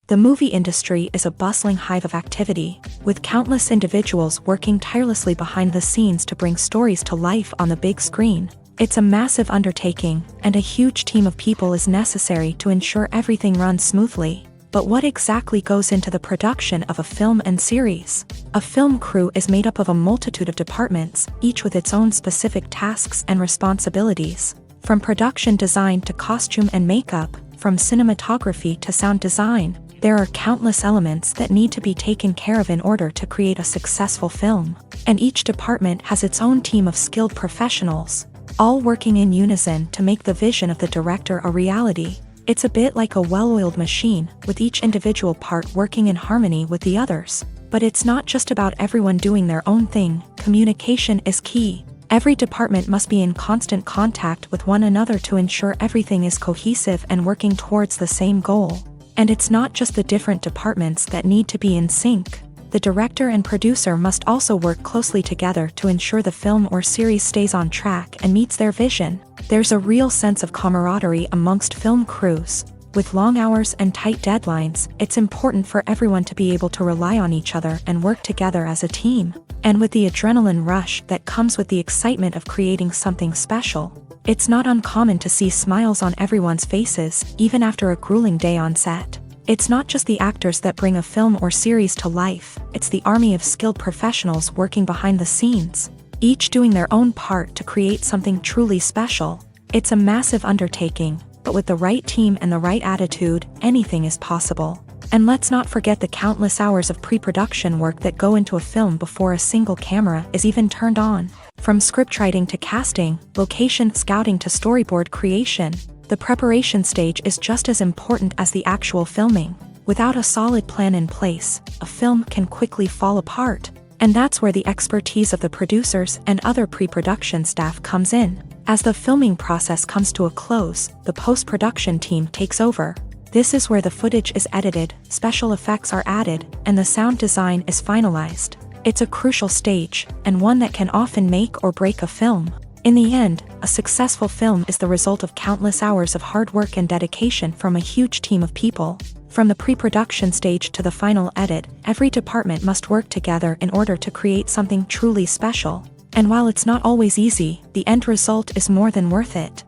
The movie industry is a bustling hive of activity, with countless individuals working tirelessly behind the scenes to bring stories to life on the big screen. It's a massive undertaking, and a huge team of people is necessary to ensure everything runs smoothly. But what exactly goes into the production of a film and series? A film crew is made up of a multitude of departments, each with its own specific tasks and responsibilities. From production design to costume and makeup, from cinematography to sound design, there are countless elements that need to be taken care of in order to create a successful film. And each department has its own team of skilled professionals, all working in unison to make the vision of the director a reality. It's a bit like a well-oiled machine, with each individual part working in harmony with the others. But it's not just about everyone doing their own thing. Communication is key. Every department must be in constant contact with one another to ensure everything is cohesive and working towards the same goal. And it's not just the different departments that need to be in sync. The director and producer must also work closely together to ensure the film or series stays on track and meets their vision. There's a real sense of camaraderie amongst film crews. With long hours and tight deadlines, it's important for everyone to be able to rely on each other and work together as a team. And with the adrenaline rush that comes with the excitement of creating something special, it's not uncommon to see smiles on everyone's faces, even after a grueling day on set. It's not just the actors that bring a film or series to life, it's the army of skilled professionals working behind the scenes, each doing their own part to create something truly special. It's a massive undertaking, but with the right team and the right attitude, anything is possible. And let's not forget the countless hours of pre-production work that go into a film before a single camera is even turned on. From scriptwriting to casting, location scouting to storyboard creation, the preparation stage is just as important as the actual filming. Without a solid plan in place, a film can quickly fall apart. And that's where the expertise of the producers and other pre-production staff comes in. As the filming process comes to a close, the post-production team takes over. This is where the footage is edited, special effects are added, and the sound design is finalized. It's a crucial stage, and one that can often make or break a film. In the end, a successful film is the result of countless hours of hard work and dedication from a huge team of people. From the pre-production stage to the final edit, every department must work together in order to create something truly special. And while it's not always easy, the end result is more than worth it.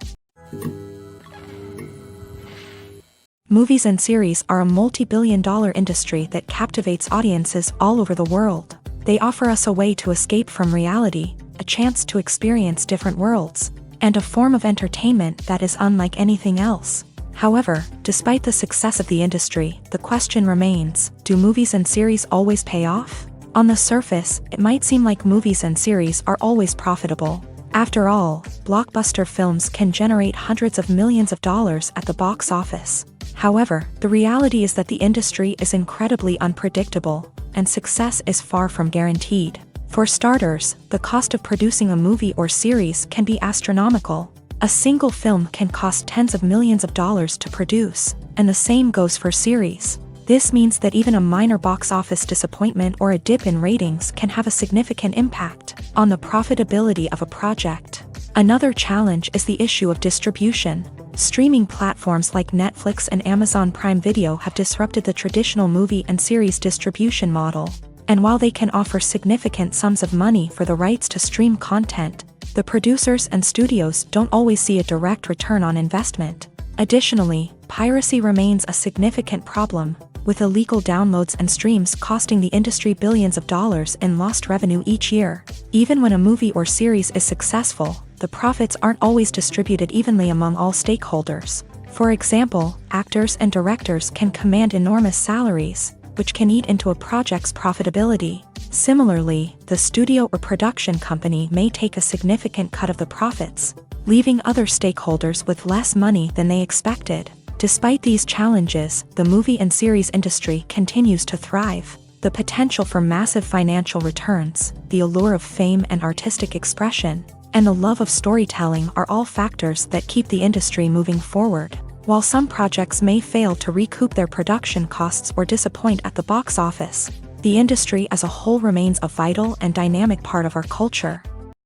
Movies and series are a multi-billion-dollar industry that captivates audiences all over the world. They offer us a way to escape from reality, a chance to experience different worlds, and a form of entertainment that is unlike anything else. However, despite the success of the industry, the question remains, do movies and series always pay off? On the surface, it might seem like movies and series are always profitable. After all, blockbuster films can generate hundreds of millions of dollars at the box office. However, the reality is that the industry is incredibly unpredictable, and success is far from guaranteed. For starters, the cost of producing a movie or series can be astronomical. A single film can cost tens of millions of dollars to produce, and the same goes for series. This means that even a minor box office disappointment or a dip in ratings can have a significant impact on the profitability of a project. Another challenge is the issue of distribution. Streaming platforms like Netflix and Amazon Prime Video have disrupted the traditional movie and series distribution model. And while they can offer significant sums of money for the rights to stream content, the producers and studios don't always see a direct return on investment. Additionally, piracy remains a significant problem, with illegal downloads and streams costing the industry billions of dollars in lost revenue each year. Even when a movie or series is successful, the profits aren't always distributed evenly among all stakeholders. For example, actors and directors can command enormous salaries, which can eat into a project's profitability. Similarly, the studio or production company may take a significant cut of the profits, leaving other stakeholders with less money than they expected. Despite these challenges, the movie and series industry continues to thrive. The potential for massive financial returns, the allure of fame and artistic expression, and the love of storytelling are all factors that keep the industry moving forward. While some projects may fail to recoup their production costs or disappoint at the box office, the industry as a whole remains a vital and dynamic part of our culture.